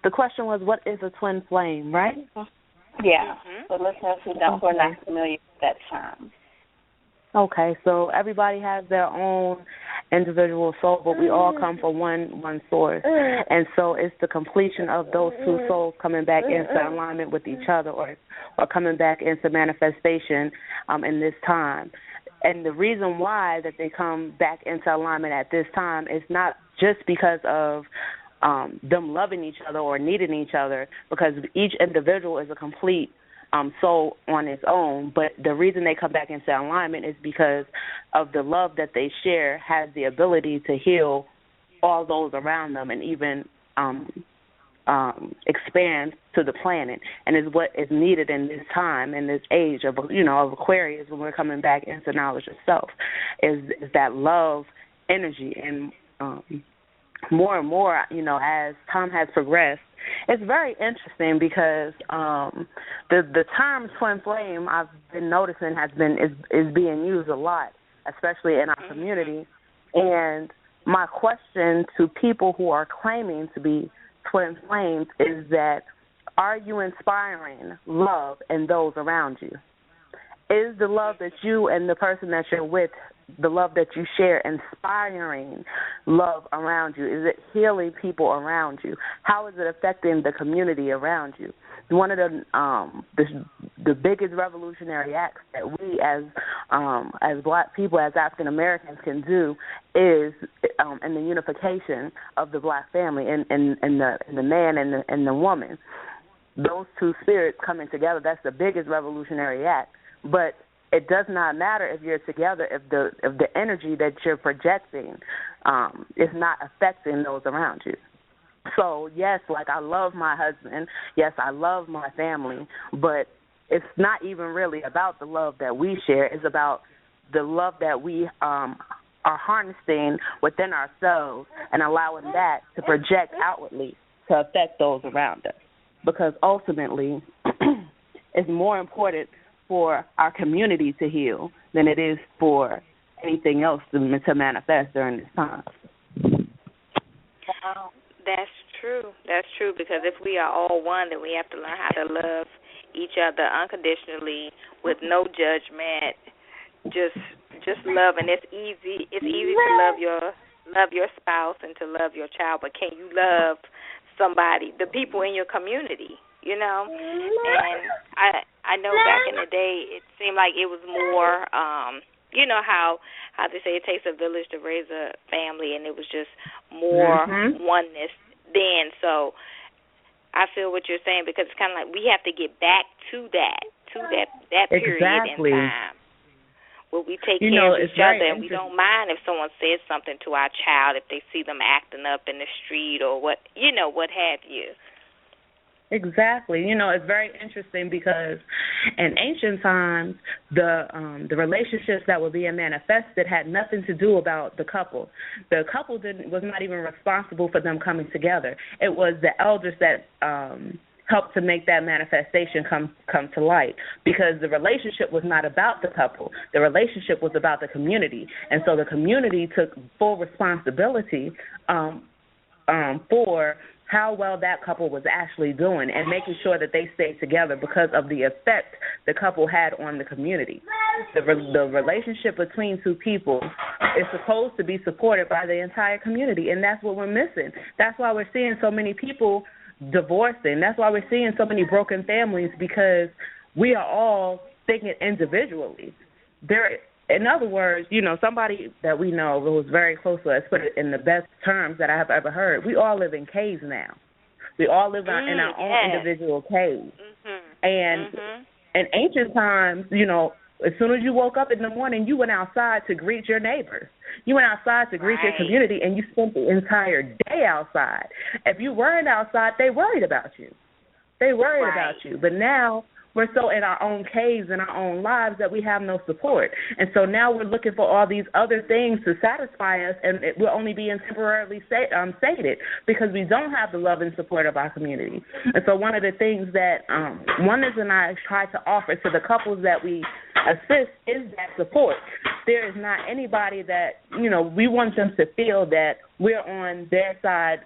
Speaker 5: the question was, what is a twin flame, right?
Speaker 3: Yeah. So listeners who are not familiar with that term.
Speaker 5: Okay, so everybody has their own individual soul, but we all come from one source. And so it's the completion of those two souls coming back into alignment with each other, or coming back into manifestation in this time. And the reason why that they come back into alignment at this time is not just because of them loving each other or needing each other, because each individual is a complete soul on its own. But the reason they come back into alignment is because of the love that they share has the ability to heal all those around them, and even expand to the planet, and is what is needed in this time, in this age of Aquarius, when we're coming back into knowledge of self, is that love energy. And more and more, as time has progressed, it's very interesting, because the term twin flame, I've been noticing, is being used a lot, especially in our community. And my question to people who are claiming to be twin flames is that are you inspiring love in those around you? Is the love that you and the person that you're with, the love that you share, inspiring love around you? Is it healing people around you? How is it affecting the community around you? One of the biggest revolutionary acts that we as Black people, as African Americans, can do is in the unification of the Black family and the man and the woman. Those two spirits coming together, that's the biggest revolutionary act. But it does not matter if you're together if the energy that you're projecting is not affecting those around you. So, yes, like I love my husband. Yes, I love my family. But it's not even really about the love that we share. It's about the love that we are harnessing within ourselves and allowing that to project outwardly to affect those around us. Because ultimately, it's more important for our community to heal than it is for anything else to manifest during this time.
Speaker 2: Wow. That's true, because if we are all one, then we have to learn how to love each other unconditionally with no judgment, just love. And it's easy to love your spouse and to love your child, but can you love somebody, the people in your community, you know? And I know back in the day it seemed like it was more you know how they say it takes a village to raise a family, and it was just more oneness then. So I feel what you're saying, because it's kind of like we have to get back to that period in time where we take care of each other, and we don't mind if someone says something to our child if they see them acting up in the street or what have you.
Speaker 5: Exactly. It's very interesting because in ancient times, the relationships that were being manifested had nothing to do about the couple. The couple was not even responsible for them coming together. It was the elders that helped to make that manifestation come to light, because the relationship was not about the couple. The relationship was about the community. And so the community took full responsibility for how well that couple was actually doing and making sure that they stayed together because of the effect the couple had on the community. The relationship between two people is supposed to be supported by the entire community, and that's what we're missing. That's why we're seeing so many people divorcing. That's why we're seeing so many broken families, because we are all thinking individually. In other words, somebody that we know who was very close to us put it in the best terms that I have ever heard. We all live in caves now. We all live in our own individual caves. And in ancient times, as soon as you woke up in the morning, you went outside to greet your neighbors. You went outside to greet your community, and you spent the entire day outside. If you weren't outside, they worried about you. But now we're so in our own caves and our own lives that we have no support. And so now we're looking for all these other things to satisfy us, and we're only being temporarily sated because we don't have the love and support of our community. And so one of the things that Oneness and I try to offer to the couples that we assist is that support. There is not anybody that, we want them to feel that we're on their side.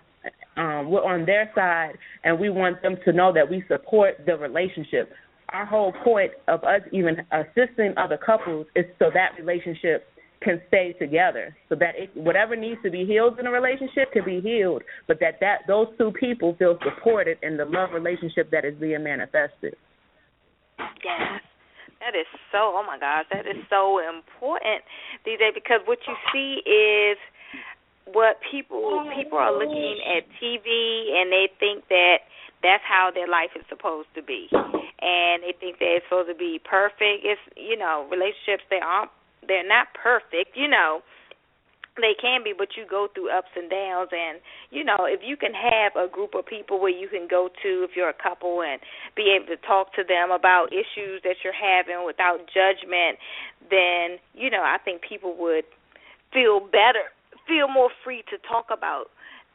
Speaker 5: And we want them to know that we support the relationship. Our whole point of us even assisting other couples is so that relationship can stay together, so that whatever needs to be healed in a relationship can be healed, but that those two people feel supported in the love relationship that is being manifested.
Speaker 2: Yes. That is so, oh, my gosh, that is so important these days, because what you see is what people are looking at TV, and they think that that's how their life is supposed to be, and they think that it's supposed to be perfect. It's, relationships, they're not perfect, They can be, but you go through ups and downs, and, if you can have a group of people where you can go to if you're a couple and be able to talk to them about issues that you're having without judgment, then, I think people would feel better, feel more free to talk about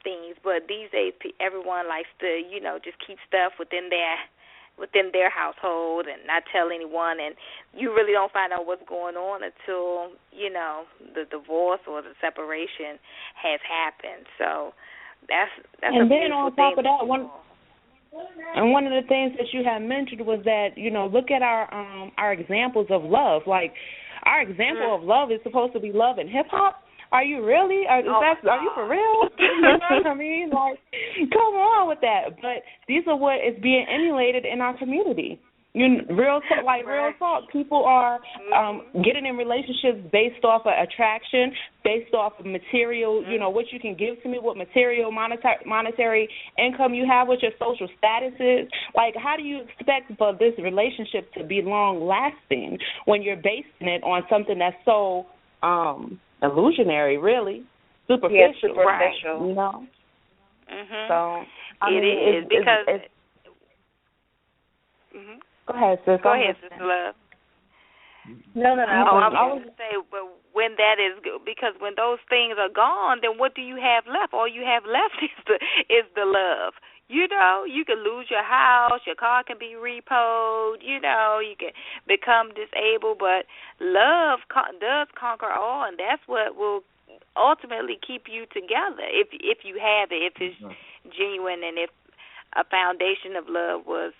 Speaker 2: things. But these days, everyone likes to, just keep stuff within their household and not tell anyone, and you really don't find out what's going on until, the divorce or the separation has happened. So that's
Speaker 3: and
Speaker 2: a
Speaker 3: then on top of that,
Speaker 5: And one of the things that you had mentioned was that, look at our examples of love. Like, our example of love is supposed to be love in hip-hop. Are you really? Are you for real? You know what I mean? Like, come on with that. But these are what is being emulated in our community. Real talk. People are getting in relationships based off of attraction, based off of material, what you can give to me, what material, monetary income you have, what your social status is. Like, how do you expect for this relationship to be long-lasting when you're basing it on something that's so illusionary, really? Superficial.
Speaker 3: Yeah, superficial.
Speaker 5: Right.
Speaker 2: Mm-hmm.
Speaker 5: So,
Speaker 2: it is because...
Speaker 5: Mm-hmm. Go ahead, sis.
Speaker 2: Go ahead, Sister Love.
Speaker 3: No.
Speaker 2: I was going to say, but when that is, because when those things are gone, then what do you have left? All you have left is the love. You can lose your house, your car can be repoed, you can become disabled, but love does conquer all, and that's what will ultimately keep you together if you have it, if it's genuine, and if a foundation of love was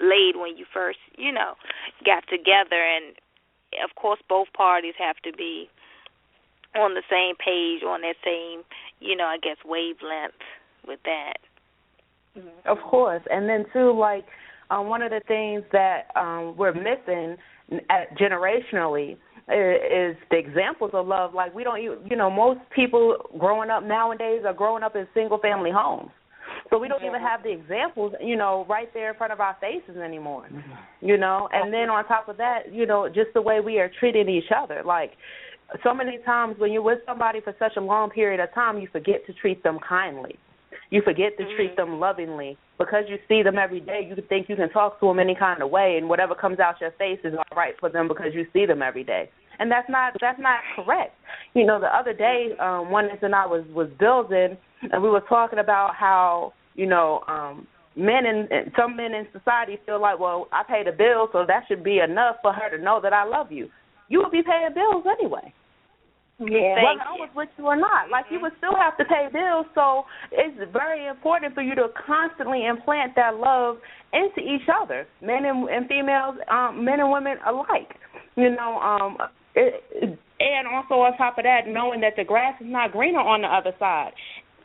Speaker 2: laid when you first, got together. And, of course, both parties have to be on the same page, on that same, wavelength with that.
Speaker 5: Of course. And then, too, like, one of the things that we're missing generationally is the examples of love. Like, we don't, most people growing up nowadays are growing up in single-family homes. So we don't even have the examples, right there in front of our faces anymore, And then on top of that, just the way we are treating each other. Like, so many times when you're with somebody for such a long period of time, you forget to treat them kindly. You forget to treat them lovingly. Because you see them every day, you think you can talk to them any kind of way, and whatever comes out your face is all right for them because you see them every day. And that's not correct. The other day, Oneness and I was building, and we were talking about how, men and some men in society feel like, well, I pay the bill, so that should be enough for her to know that I love you. You would be paying bills anyway.
Speaker 3: Yeah.
Speaker 5: Whether I was with you or not. Like, you would still have to pay bills, so it's very important for you to constantly implant that love into each other, men and females, men and women alike. And also on top of that, knowing that the grass is not greener on the other side.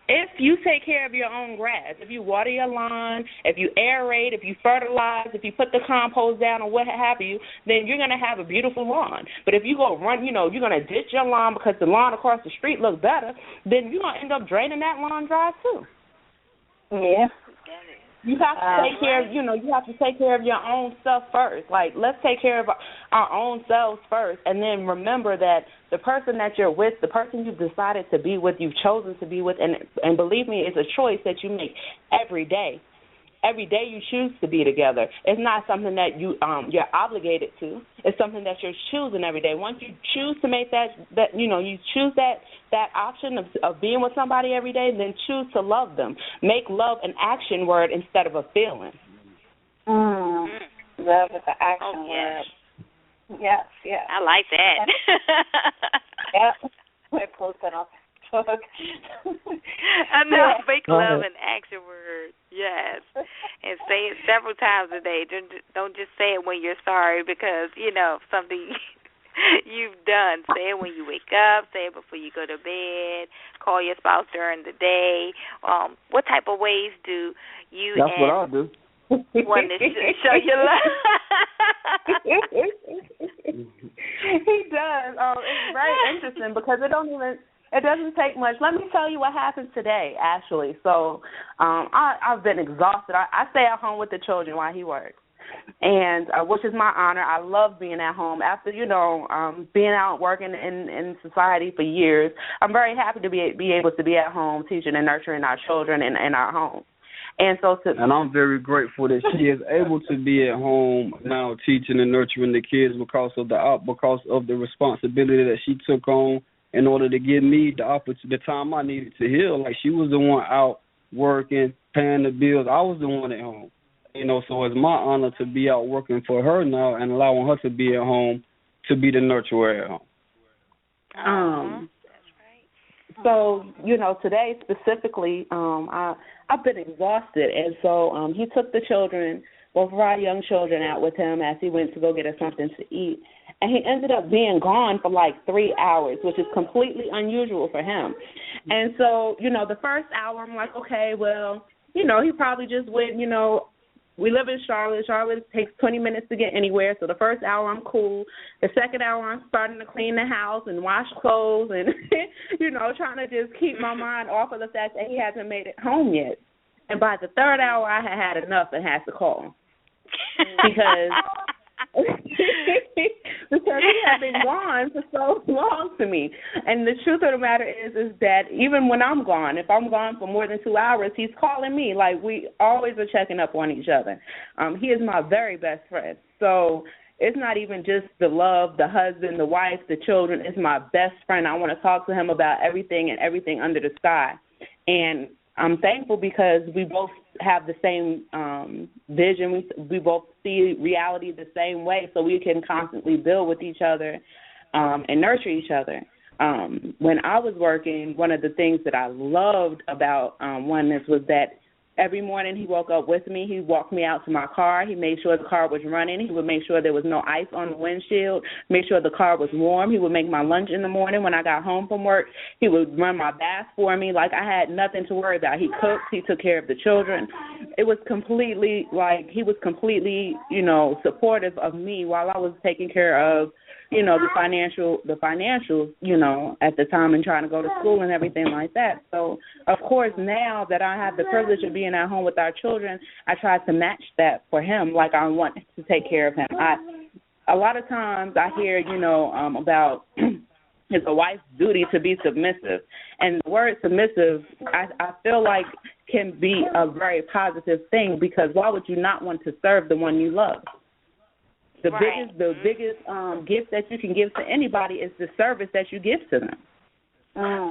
Speaker 5: If you take care of your own grass, if you water your lawn, if you aerate, if you fertilize, if you put the compost down or what have you, then you're going to have a beautiful lawn. But if you go run, you're going to ditch your lawn because the lawn across the street looks better, then you're going to end up draining that lawn dry too.
Speaker 3: Yeah.
Speaker 5: You have to take care of, you have to take care of your own stuff first. Like, let's take care of our own selves first, and then remember that the person that you're with, the person you've decided to be with, you've chosen to be with, and believe me, it's a choice that you make every day. Every day you choose to be together. It's not something that you're obligated to. It's something that you're choosing every day. Once you choose to make that you choose that option of being with somebody every day, then choose to love them. Make love an action word instead of a feeling.
Speaker 3: Love is an action word. Yes.
Speaker 2: I like that.
Speaker 3: Yep. We're posting on Facebook.
Speaker 2: I know. Make love an action word. Yes. And say it several times a day. Don't just say it when you're sorry because, something you've done. Say it when you wake up. Say it before you go to bed. Call your spouse during the day. What type of ways do you
Speaker 6: That's what I do.
Speaker 2: Want to show your love?
Speaker 5: He does. It's very interesting because it doesn't take much. Let me tell you what happened today, actually. So I've been exhausted. I stay at home with the children while he works, and which is my honor. I love being at home. After, being out working in society for years, I'm very happy to be able to be at home teaching and nurturing our children in our home. And I'm
Speaker 6: very grateful that she is able to be at home now teaching and nurturing the kids because of the responsibility that she took on in order to give me the time I needed to heal. Like, she was the one out working, paying the bills. I was the one at home. So it's my honor to be out working for her now and allowing her to be at home, to be the nurturer at home.
Speaker 2: That's right.
Speaker 5: So, today specifically, I've been exhausted, and so he took the children, both of our young children, out with him as he went to go get us something to eat. And he ended up being gone for like 3 hours, which is completely unusual for him. And so, the first hour I'm like, okay, well, he probably just went, we live in Charlotte. Charlotte takes 20 minutes to get anywhere. So the first hour I'm cool. The second hour I'm starting to clean the house and wash clothes and, trying to just keep my mind off of the fact that he hasn't made it home yet. And by the third hour I had enough and had to call because because he had been gone for so long to me. And the truth of the matter is that even when I'm gone, if I'm gone for more than 2 hours, he's calling me. Like, we always are checking up on each other. He is my very best friend. So it's not even just the love, the husband, the wife, the children. It's my best friend. I want to talk to him about everything and everything under the sky. And I'm thankful because we both have the same vision. We both see reality the same way, so we can constantly build with each other and nurture each other. When I was working, one of the things that I loved about Oneness was that every morning he woke up with me. He walked me out to my car. He made sure the car was running. He would make sure there was no ice on the windshield, make sure the car was warm. He would make my lunch in the morning when I got home from work. He would run my bath for me. Like, I had nothing to worry about. He cooked. He took care of the children. It was completely, he was completely, supportive of me while I was taking care of, the financials, at the time and trying to go to school and everything like that. So, of course, now that I have the privilege of being at home with our children, I try to match that for him. Like, I want to take care of him. A lot of times I hear, about it's a wife's duty to be submissive. And the word submissive, I feel like can be a very positive thing, because why would you not want to serve the one you love? The biggest gift that you can give to anybody is the service that you give to them.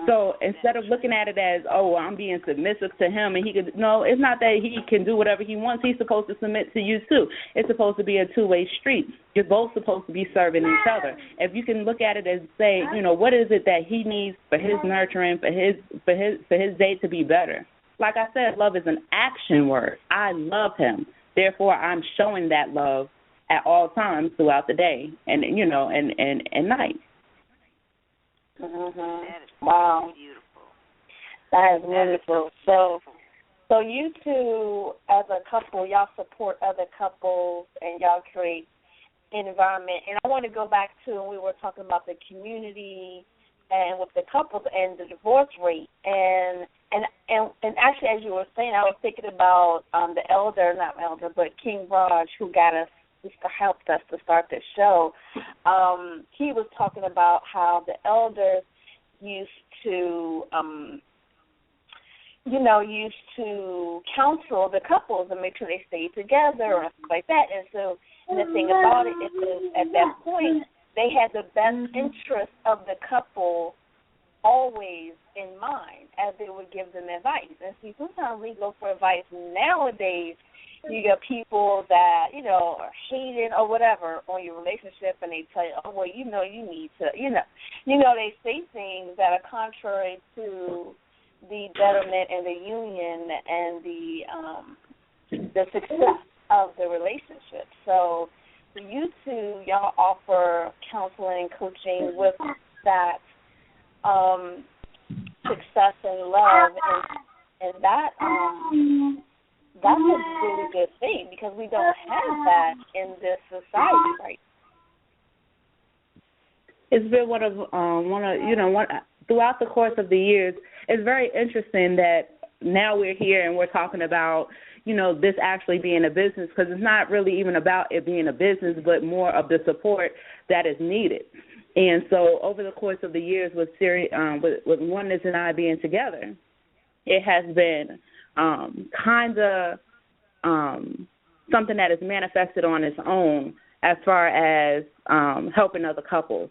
Speaker 5: So instead of looking at it as, I'm being submissive to him and he could, no, it's not that he can do whatever he wants. He's supposed to submit to you too. It's supposed to be a two-way street. You're both supposed to be serving each other. If you can look at it and say, what is it that he needs for his nurturing, for his day to be better? Like I said, love is an action word. I love him. Therefore, I'm showing that love at all times throughout the day and night.
Speaker 3: Mm-hmm.
Speaker 2: That is
Speaker 3: wow.
Speaker 2: beautiful.
Speaker 3: That is wonderful. So you two, as a couple, y'all support other couples and y'all create an environment. And I want to go back to when we were talking about the community and with the couples and the divorce rate. And actually, as you were saying, I was thinking about but King Raj, who helped us to start this show. He was talking about how the elders used to counsel the couples and make sure they stayed together and stuff like that. And so the thing about it is at that point, they had the best interest of the couple always in mind as they would give them advice. And see, sometimes we go for advice nowadays. You get people that, are hating or whatever on your relationship, and they tell you, you need to, they say things that are contrary to the betterment and the union and the success of the relationship. So for you two, y'all offer counseling, coaching with that success and love, and that that's a really good thing, because we don't have that in this society right now.
Speaker 5: It's been throughout the course of the years, it's very interesting that now we're here and we're talking about, this actually being a business, because it's not really even about it being a business, but more of the support that is needed. And so over the course of the years with with Oneness and I being together, it has been kind of something that is manifested on its own as far as helping other couples.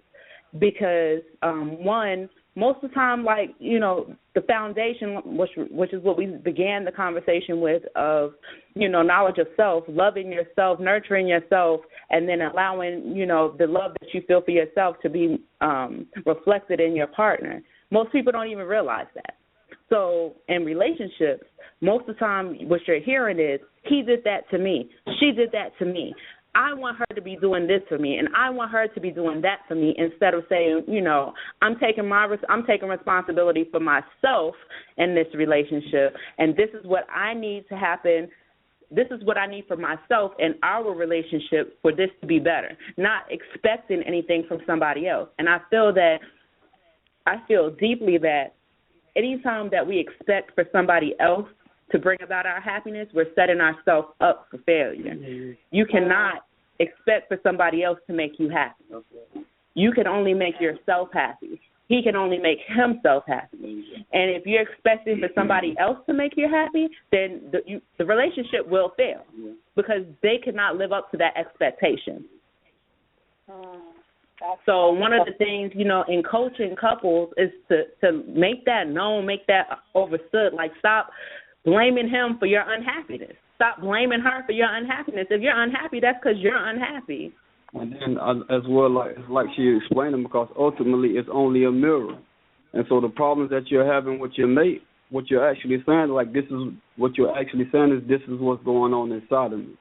Speaker 5: Because, one, most of the time, the foundation, which is what we began the conversation with, of, knowledge of self, loving yourself, nurturing yourself, and then allowing, the love that you feel for yourself to be reflected in your partner. Most people don't even realize that. So in relationships, most of the time what you're hearing is, he did that to me, she did that to me. I want her to be doing this for me, and I want her to be doing that for me, instead of saying, I'm taking responsibility for myself in this relationship, and this is what I need to happen. This is what I need for myself and our relationship for this to be better, not expecting anything from somebody else. And I feel deeply that anytime that we expect for somebody else to bring about our happiness, we're setting ourselves up for failure. You cannot expect for somebody else to make you happy. You can only make yourself happy. He can only make himself happy. And if you're expecting for somebody else to make you happy, then the relationship will fail because they cannot live up to that expectation. So one of the things, in coaching couples is to make that known, make that understood. Like, stop blaming him for your unhappiness. Stop blaming her for your unhappiness. If you're unhappy, that's because you're unhappy.
Speaker 6: And then as well, like she explained, because ultimately it's only a mirror. And so the problems that you're having with your mate, what you're actually saying, this is what's going on inside of me.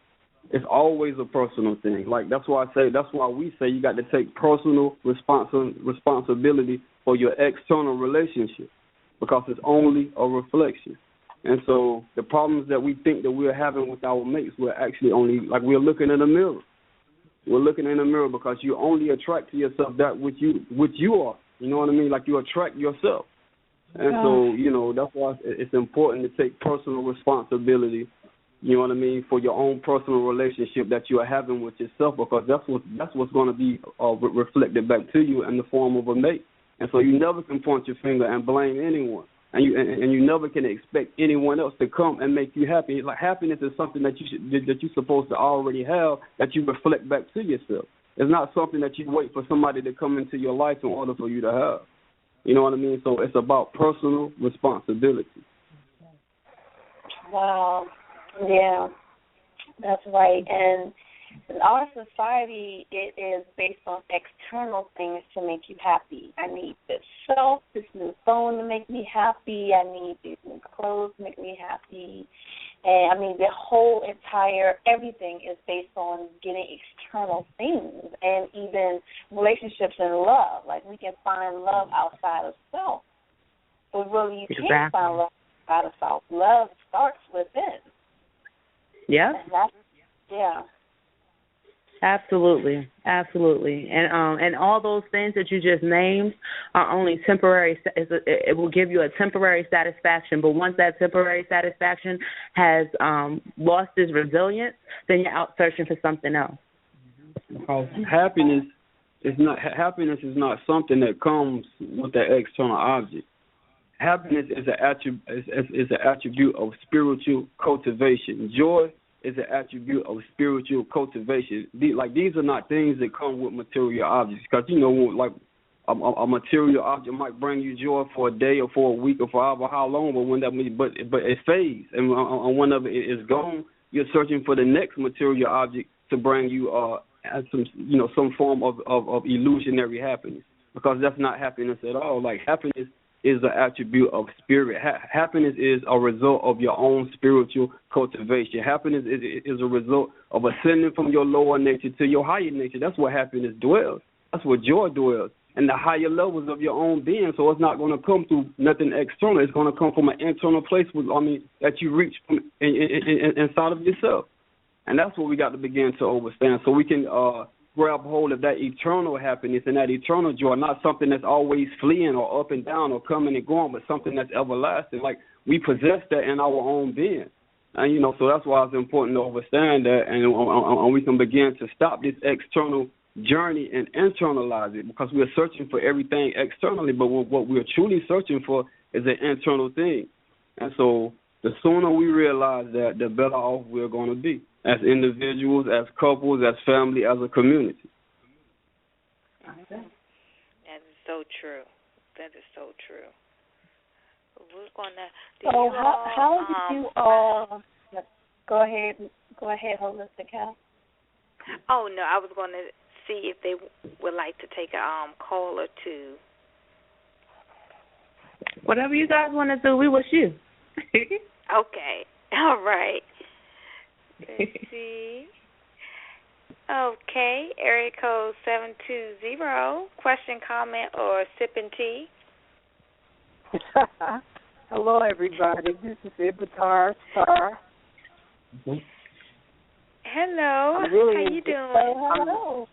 Speaker 6: It's always a personal thing. That's why we say you got to take personal responsibility for your external relationship, because it's only a reflection. And so the problems that we think that we're having with our mates, we're actually only, we're looking in a mirror. We're looking in a mirror because you only attract to yourself that which you are. You know what I mean? You attract yourself. And so, that's why it's important to take personal responsibility, you know what I mean, for your own personal relationship that you are having with yourself, because that's what's going to be reflected back to you in the form of a mate. And so you never can point your finger and blame anyone. And you never can expect anyone else to come and make you happy. Happiness is something that you're supposed to already have, that you reflect back to yourself. It's not something that you wait for somebody to come into your life in order for you to have. You know what I mean? So it's about personal responsibility.
Speaker 3: Wow. Yeah, that's right. And in our society, it is based on external things to make you happy. I need this new phone to make me happy. I need these new clothes to make me happy. And, the whole entire everything is based on getting external things, and even relationships and love. We can find love outside of self. But really, you can't find love outside of self. Love starts within.
Speaker 5: Yeah.
Speaker 3: Yeah.
Speaker 5: Absolutely. And all those things that you just named are only temporary. It will give you a temporary satisfaction, but once that temporary satisfaction has lost its resilience, then you're out searching for something else.
Speaker 6: Because happiness is not something that comes with the external object. Happiness is an attribute of spiritual cultivation. Joy is an attribute of spiritual cultivation. These are not things that come with material objects, because a material object might bring you joy for a day or for a week or for however how long, but it fades, and whenever it is gone, you're searching for the next material object to bring you some form of illusionary happiness, because that's not happiness at all. Happiness is an attribute of spirit. Happiness is a result of your own spiritual cultivation. Happiness is a result of ascending from your lower nature to your higher nature. That's where happiness dwells. That's where joy dwells, and the higher levels of your own being. So it's not going to come through nothing external. It's going to come from an internal place that you reach from inside of yourself. And that's what we got to begin to understand, so we can grab hold of that eternal happiness and that eternal joy, not something that's always fleeing or up and down or coming and going, but something that's everlasting. We possess that in our own being. And, so that's why it's important to understand that, and we can begin to stop this external journey and internalize it, because we're searching for everything externally, but what we're truly searching for is an internal thing. And so the sooner we realize that, the better off we're going to be, as individuals, as couples, as family, as a community.
Speaker 2: That is so true. That is so true. We're gonna.
Speaker 3: How did you all? Go ahead, Holistic Health.
Speaker 2: Oh no, I was going to see if they would like to take a call or two.
Speaker 5: Whatever you guys want to do, we wish you.
Speaker 2: Okay. All right. Let's see. Okay. Area code 720. Question, comment, or sipping tea?
Speaker 7: Hello, everybody. This is Ibitar Star.
Speaker 2: Hello.
Speaker 7: Really
Speaker 2: how you doing?
Speaker 7: Hello.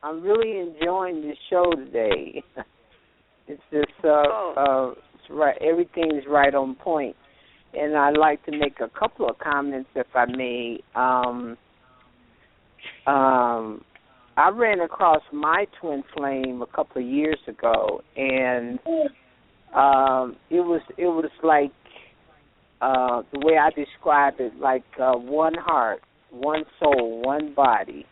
Speaker 7: I'm really enjoying this show today. It's just it's right. Everything's right on point, and I'd like to make a couple of comments, if I may. I ran across my twin flame a couple of years ago, and it was like the way I describe it, like one heart, one soul, one body.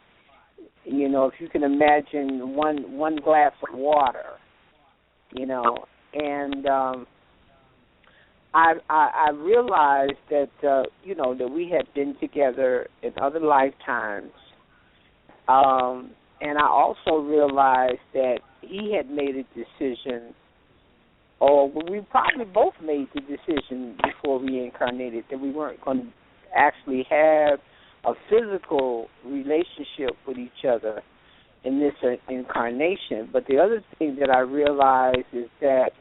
Speaker 7: You know, if you can imagine one glass of water, you know, and I realized that you know, that we had been together in other lifetimes, and I also realized that he had made a decision, or we probably both made the decision before we incarnated, that we weren't going to actually have a physical relationship with each other in this incarnation. But the other thing that I realized is that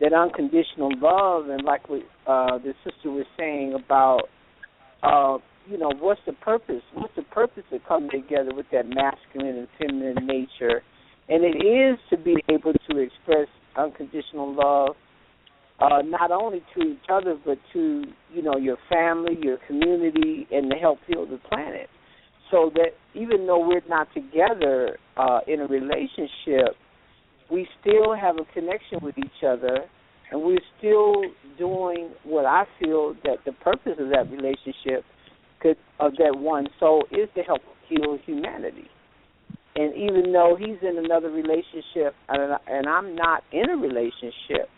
Speaker 7: unconditional love, and like what the sister was saying about, you know, what's the purpose? What's the purpose of coming together with that masculine and feminine nature? And it is to be able to express unconditional love, not only to each other, but to, you know, your family, your community, and to help heal the planet. So that even though we're not together in a relationship, we still have a connection with each other, and we're still doing what I feel that the purpose of that relationship, of that one soul, is to help heal humanity. And even though he's in another relationship and I'm not in a relationship,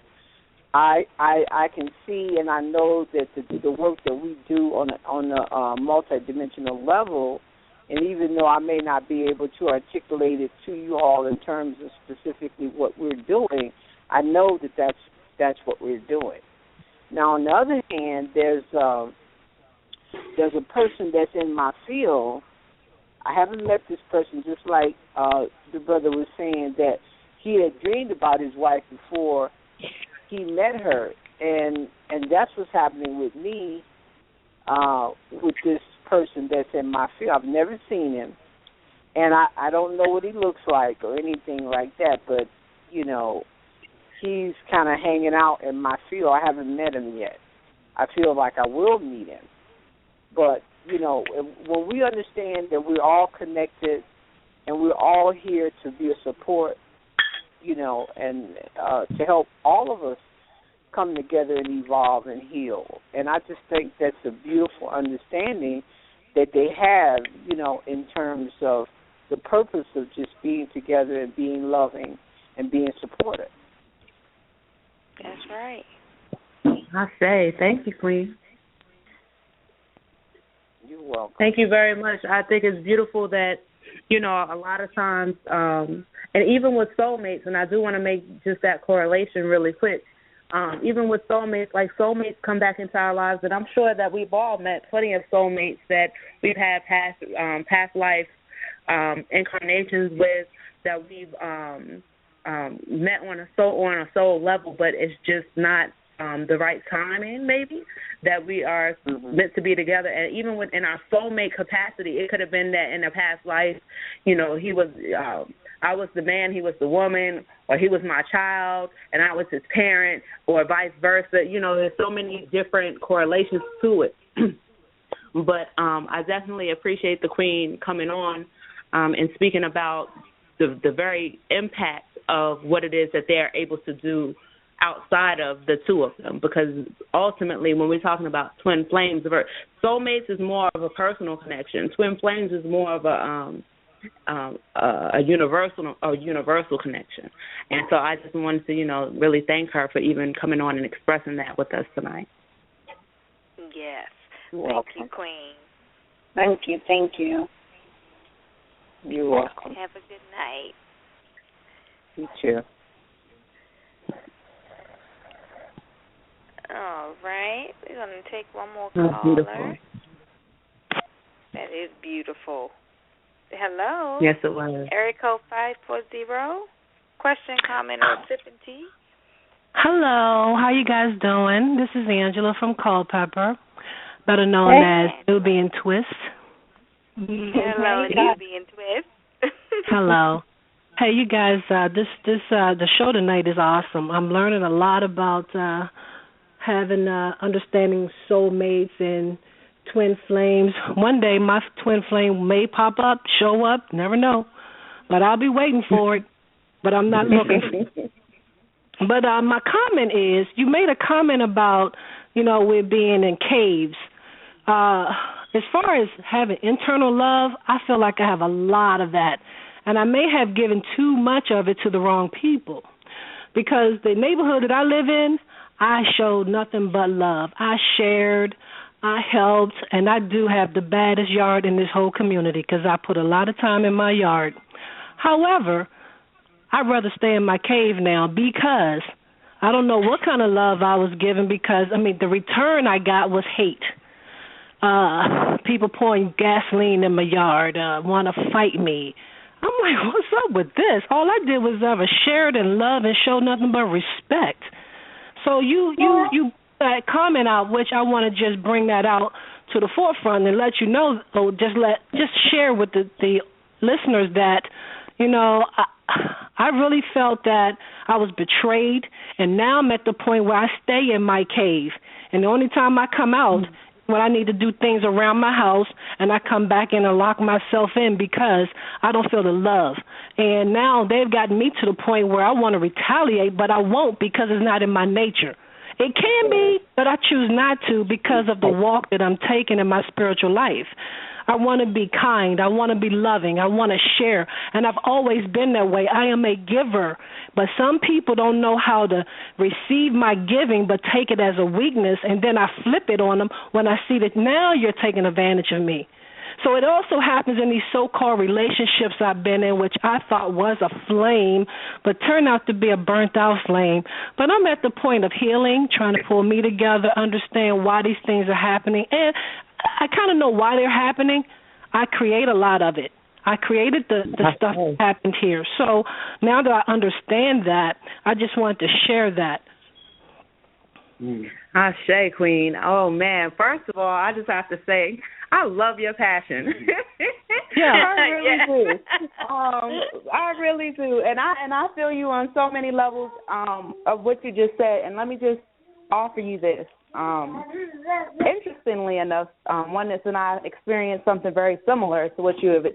Speaker 7: I can see and I know that the work that we do on a multidimensional level, and even though I may not be able to articulate it to you all in terms of specifically what we're doing, I know that that's what we're doing. Now, on the other hand, there's a person that's in my field. I haven't met this person, just like the brother was saying, that he had dreamed about his wife before he met her, and that's what's happening with me, with this person that's in my field. I've never seen him, and I don't know what he looks like or anything like that, but, you know, he's kind of hanging out in my field. I haven't met him yet. I feel like I will meet him. But, you know, when we understand that we're all connected and we're all here to be a support, you know, and to help all of us come together and evolve and heal. And I just think that's a beautiful understanding that they have, you know, in terms of the purpose of just being together and being loving and being supportive.
Speaker 2: That's right.
Speaker 5: I say, thank you, Queen.
Speaker 7: You're welcome.
Speaker 5: Thank you very much. I think it's beautiful that, you know, a lot of times, and even with soulmates, and I do want to make just that correlation really quick, even with soulmates, like soulmates come back into our lives, and I'm sure that we've all met plenty of soulmates that we've had past life incarnations with, that we've met on a soul level, but it's just not the right timing, maybe, that we are meant to be together. And even within our soulmate capacity, it could have been that in a past life, you know, he was, I was the man, he was the woman, or he was my child, and I was his parent, or vice versa. You know, there's so many different correlations to it. But I definitely appreciate the Queen coming on and speaking about the very impact of what it is that they're able to do outside of the two of them, because ultimately when we're talking about twin flames, soulmates is more of a personal connection. Twin flames is more of a universal connection. And so I just wanted to, you know, really thank her for even coming on and expressing that with us tonight.
Speaker 2: Yes.
Speaker 7: Thank
Speaker 2: you, Queen.
Speaker 3: Thank you.
Speaker 7: You're welcome.
Speaker 2: Have a good night.
Speaker 7: You too.
Speaker 2: All right. We're going to take one more
Speaker 3: That's
Speaker 2: caller.
Speaker 3: beautiful.
Speaker 2: That is beautiful. Hello.
Speaker 3: Yes, it was.
Speaker 2: Area code 540. Question, comment, or sipping tea?
Speaker 8: Hello. How you guys doing? This is Angela from Culpeper, better known as Nubian Twist.
Speaker 2: Hello, Nubian Twist.
Speaker 8: Hello. Hey, you guys. The show tonight is awesome. I'm learning a lot about having understanding soulmates and twin flames. One day my twin flame may pop up, show up, never know. But I'll be waiting for it. But I'm not looking. But my comment is, you made a comment about, we're being in caves. As far as having internal love, I feel like I have a lot of that. And I may have given too much of it to the wrong people. Because the neighborhood that I live in, I showed nothing but love. I shared, I helped, and I do have the baddest yard in this whole community because I put a lot of time in my yard. However, I'd rather stay in my cave now because I don't know what kind of love I was given because, the return I got was hate. People pouring gasoline in my yard, want to fight me. I'm like, what's up with this? All I did was ever shared and love and show nothing but respect. So you that comment out, which I want to just bring that out to the forefront and let you know, or just share with the listeners that, I really felt that I was betrayed, and now I'm at the point where I stay in my cave, and the only time I come out when I need to do things around my house, and I come back in and lock myself in because I don't feel the love. And now they've gotten me to the point where I want to retaliate, but I won't because it's not in my nature. It can be, but I choose not to because of the walk that I'm taking in my spiritual life. I want to be kind. I want to be loving. I want to share. And I've always been that way. I am a giver. But some people don't know how to receive my giving but take it as a weakness, and then I flip it on them when I see that now you're taking advantage of me. So it also happens in these so-called relationships I've been in, which I thought was a flame, but turned out to be a burnt-out flame. But I'm at the point of healing, trying to pull me together, understand why these things are happening. And I kind of know why they're happening. I create a lot of it. I created the stuff that happened here. So now that I understand that, I just wanted to share that.
Speaker 9: Ashe, Queen. Oh, man. First of all, I just have to say, I love your passion.
Speaker 8: Yeah.
Speaker 9: I really do. I really do. And I feel you on so many levels of what you just said. And let me just offer you this. Interestingly enough, Oneness and I experienced something very similar to what you have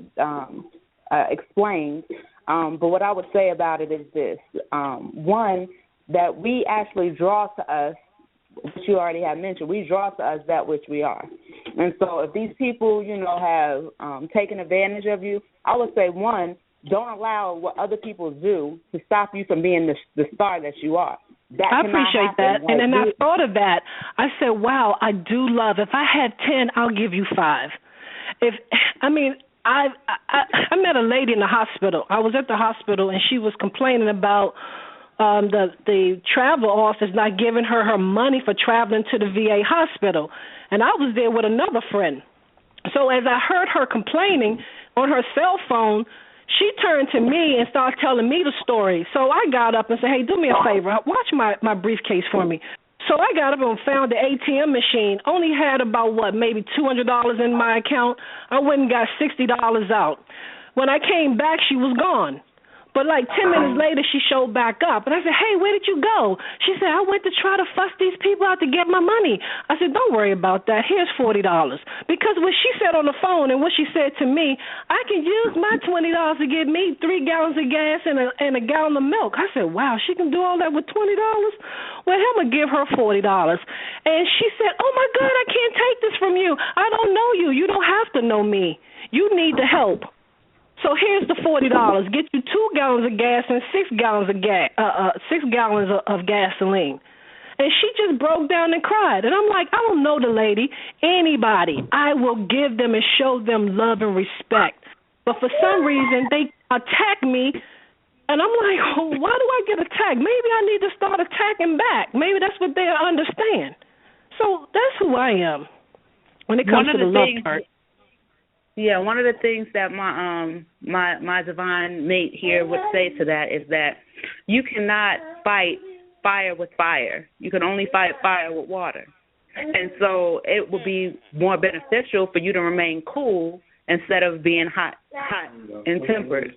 Speaker 9: explained. But what I would say about it is this. One, that we actually draw to us, which you already have mentioned, we draw to us that which we are. And so if these people, have taken advantage of you, I would say, one, don't allow what other people do to stop you from being the star that you are.
Speaker 8: I appreciate that. And then I thought of that. I said, wow, I do love. If I had 10, I'll give you 5. I met a lady in the hospital. I was at the hospital, and she was complaining about the travel office not giving her money for traveling to the VA hospital. And I was there with another friend. So as I heard her complaining on her cell phone, she turned to me and started telling me the story. So I got up and said, hey, do me a favor. Watch my briefcase for me. So I got up and found the ATM machine. Only had about, maybe $200 in my account. I went and got $60 out. When I came back, she was gone. But 10 minutes later, she showed back up. And I said, hey, where did you go? She said, I went to try to fuss these people out to get my money. I said, don't worry about that. Here's $40. Because what she said on the phone and what she said to me, I can use my $20 to get me 3 gallons of gas and a gallon of milk. I said, wow, she can do all that with $20? Well, I'm going to give her $40. And she said, oh, my God, I can't take this from you. I don't know you. You don't have to know me. You need the help. So here's the $40. Get you 2 gallons of gas and 6 gallons of gasoline. And she just broke down and cried. And I'm like, I don't know the lady, anybody. I will give them and show them love and respect. But for some reason, they attack me And I'm like, oh, why do I get attacked? Maybe I need to start attacking back. Maybe that's what they understand. So that's who I am when it comes to the love part.
Speaker 9: Yeah, one of the things that my divine mate here would say to that is that you cannot fight fire with fire. You can only fight fire with water. And so it would be more beneficial for you to remain cool instead of being hot and tempered,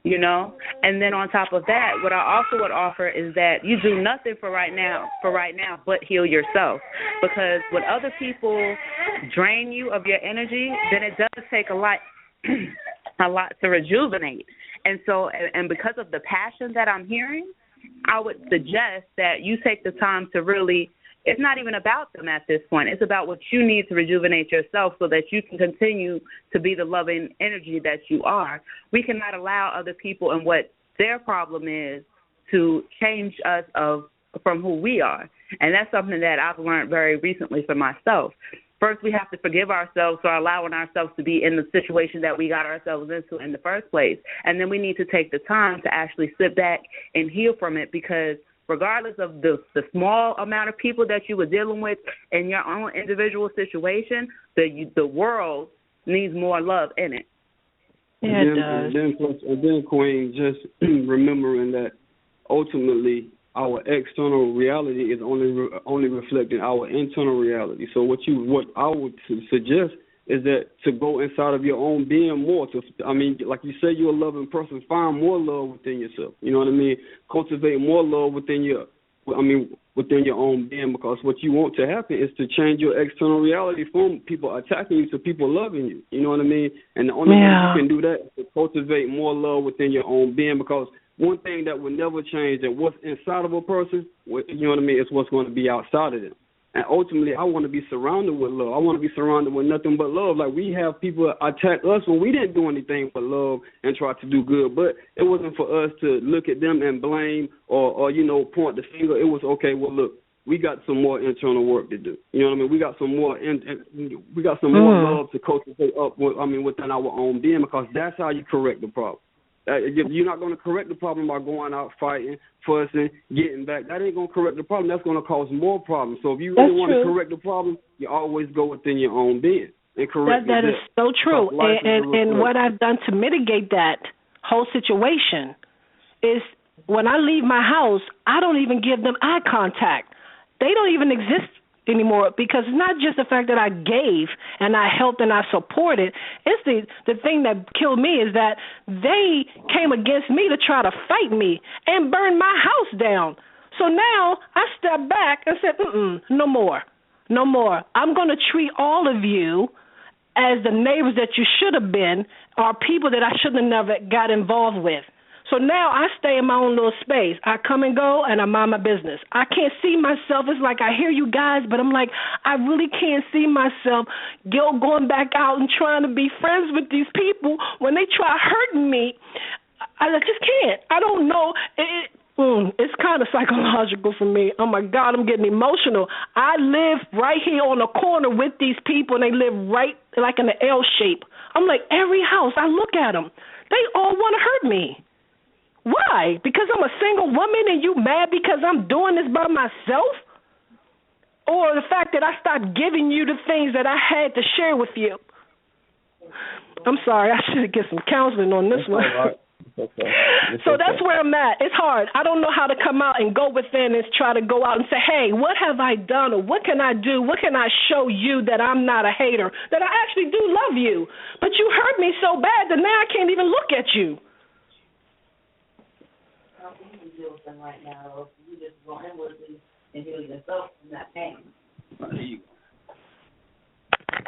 Speaker 9: you know. And then on top of that, what I also would offer is that you do nothing for right now, but heal yourself. Because when other people drain you of your energy, then it does take a lot to rejuvenate. And so, and because of the passion that I'm hearing, I would suggest that you take the time to really, it's not even about them at this point. It's about what you need to rejuvenate yourself so that you can continue to be the loving energy that you are. We cannot allow other people and what their problem is to change us from who we are. And that's something that I've learned very recently for myself. First, we have to forgive ourselves for allowing ourselves to be in the situation that we got ourselves into in the first place. And then we need to take the time to actually sit back and heal from it, because regardless of the small amount of people that you were dealing with in your own individual situation, the world needs more love in it.
Speaker 8: Yeah, it does.
Speaker 6: And then, Queen, just remembering that ultimately our external reality is only reflecting our internal reality. So what I would suggest is that to go inside of your own being more. Like you say, you're a loving person. Find more love within yourself. You know what I mean? Cultivate more love within your own being, because what you want to happen is to change your external reality from people attacking you to people loving you. You know what I mean? And the only way you can do that is to cultivate more love within your own being, because one thing that will never change, that what's inside of a person, you know what I mean, is what's going to be outside of them. And ultimately, I want to be surrounded with love. I want to be surrounded with nothing but love. Like, we have people attack us when we didn't do anything but love and try to do good. But it wasn't for us to look at them and blame or point the finger. It was, okay, well, look, we got some more internal work to do. You know what I mean? We got some more love to cultivate within our own being, because that's how you correct the problem. You're not going to correct the problem by going out fighting, fussing, getting back. That ain't going to correct the problem. That's going to cause more problems. So if you really want to correct the problem, you always go within your own being and correct
Speaker 8: that is so true. And what I've done to mitigate that whole situation is when I leave my house, I don't even give them eye contact. They don't even exist anymore, because it's not just the fact that I gave and I helped and I supported. It's the thing that killed me is that they came against me to try to fight me and burn my house down. So now I stepped back and said, no more. No more. I'm going to treat all of you as the neighbors that you should have been, or people that I should have never got involved with. So now I stay in my own little space. I come and go, and I mind my business. I can't see myself. It's like I hear you guys, but I'm like, I really can't see myself going back out and trying to be friends with these people when they try hurting me. I just can't. I don't know. It's kind of psychological for me. Oh, my God, I'm getting emotional. I live right here on the corner with these people, and they live right like in the L shape. I'm like, every house, I look at them. They all want to hurt me. Why? Because I'm a single woman and you mad because I'm doing this by myself? Or the fact that I stopped giving you the things that I had to share with you? I'm sorry, I should get some counseling on this one.
Speaker 6: All right. Okay.
Speaker 8: So that's where I'm at. It's hard. I don't know how to come out and go within and try to go out and say, hey, what have I done, or what can I do? What can I show you that I'm not a hater, that I actually do love you? But you hurt me so bad that now I can't even look at you.
Speaker 3: Deal with them right now, or you just go inwardly and heal yourself from that pain.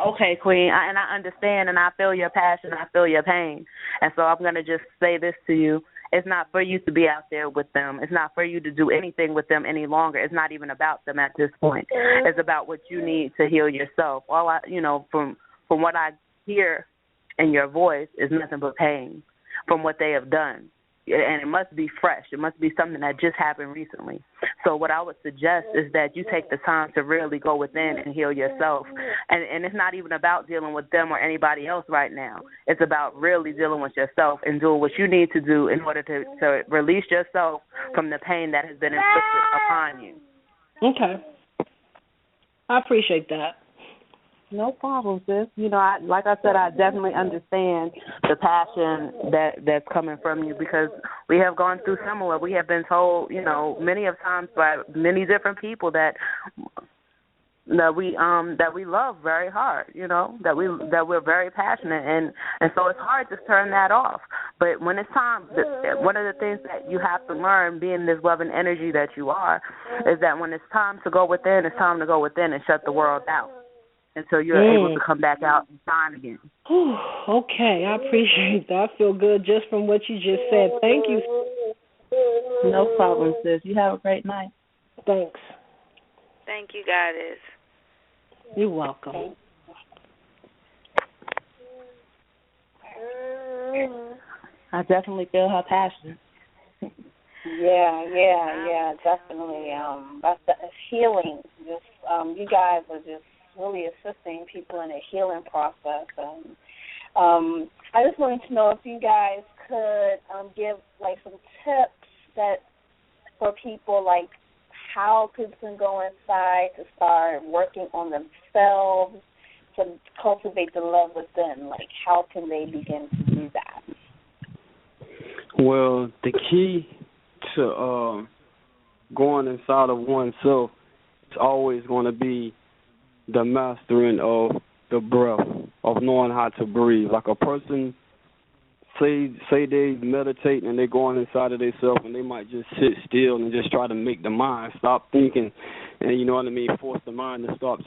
Speaker 3: Okay, Queen, and I understand, and I feel your passion, I feel your pain, and so I'm going to just say this to you. It's not for you to be out there with them. It's not for you to do anything with them any longer. It's not even about them at this point. It's about what you need to heal yourself. All from what I hear in your voice is nothing but pain from what they have done.
Speaker 9: and it must be fresh. It must be something that just happened recently. So what I would suggest is that you take the time to really go within and heal yourself. And it's not even about dealing with them or anybody else right now. It's about really dealing with yourself and doing what you need to do in order to release yourself from the pain that has been inflicted upon you.
Speaker 8: Okay. I appreciate that.
Speaker 9: No problem, sis. Like I said, I definitely understand the passion that's coming from you, because we have gone through similar. We have been told, many of times by many different people that we love very hard, that we're very passionate, and so it's hard to turn that off. But when it's time, one of the things that you have to learn, being this loving energy that you are, is that when it's time to go within, it's time to go within and shut the world out until you're able to come back out and shine again.
Speaker 8: Okay, I appreciate that. I feel good just from what you just said. Thank you.
Speaker 9: No problem, sis. You have a great night.
Speaker 8: Thanks.
Speaker 2: Thank you, Goddess.
Speaker 8: You're welcome.
Speaker 9: I definitely feel her passion.
Speaker 3: Yeah, definitely. That's healing. You guys are just really assisting people in a healing process. I just wanted to know if you guys could give some tips that for people, how people can go inside to start working on themselves to cultivate the love within. How can they begin to do that?
Speaker 6: Well, the key to going inside of oneself is always going to be the mastering of the breath, of knowing how to breathe. Like a person, say they meditate and they're going inside of themselves, and they might just sit still and just try to make the mind stop thinking, and force the mind to stop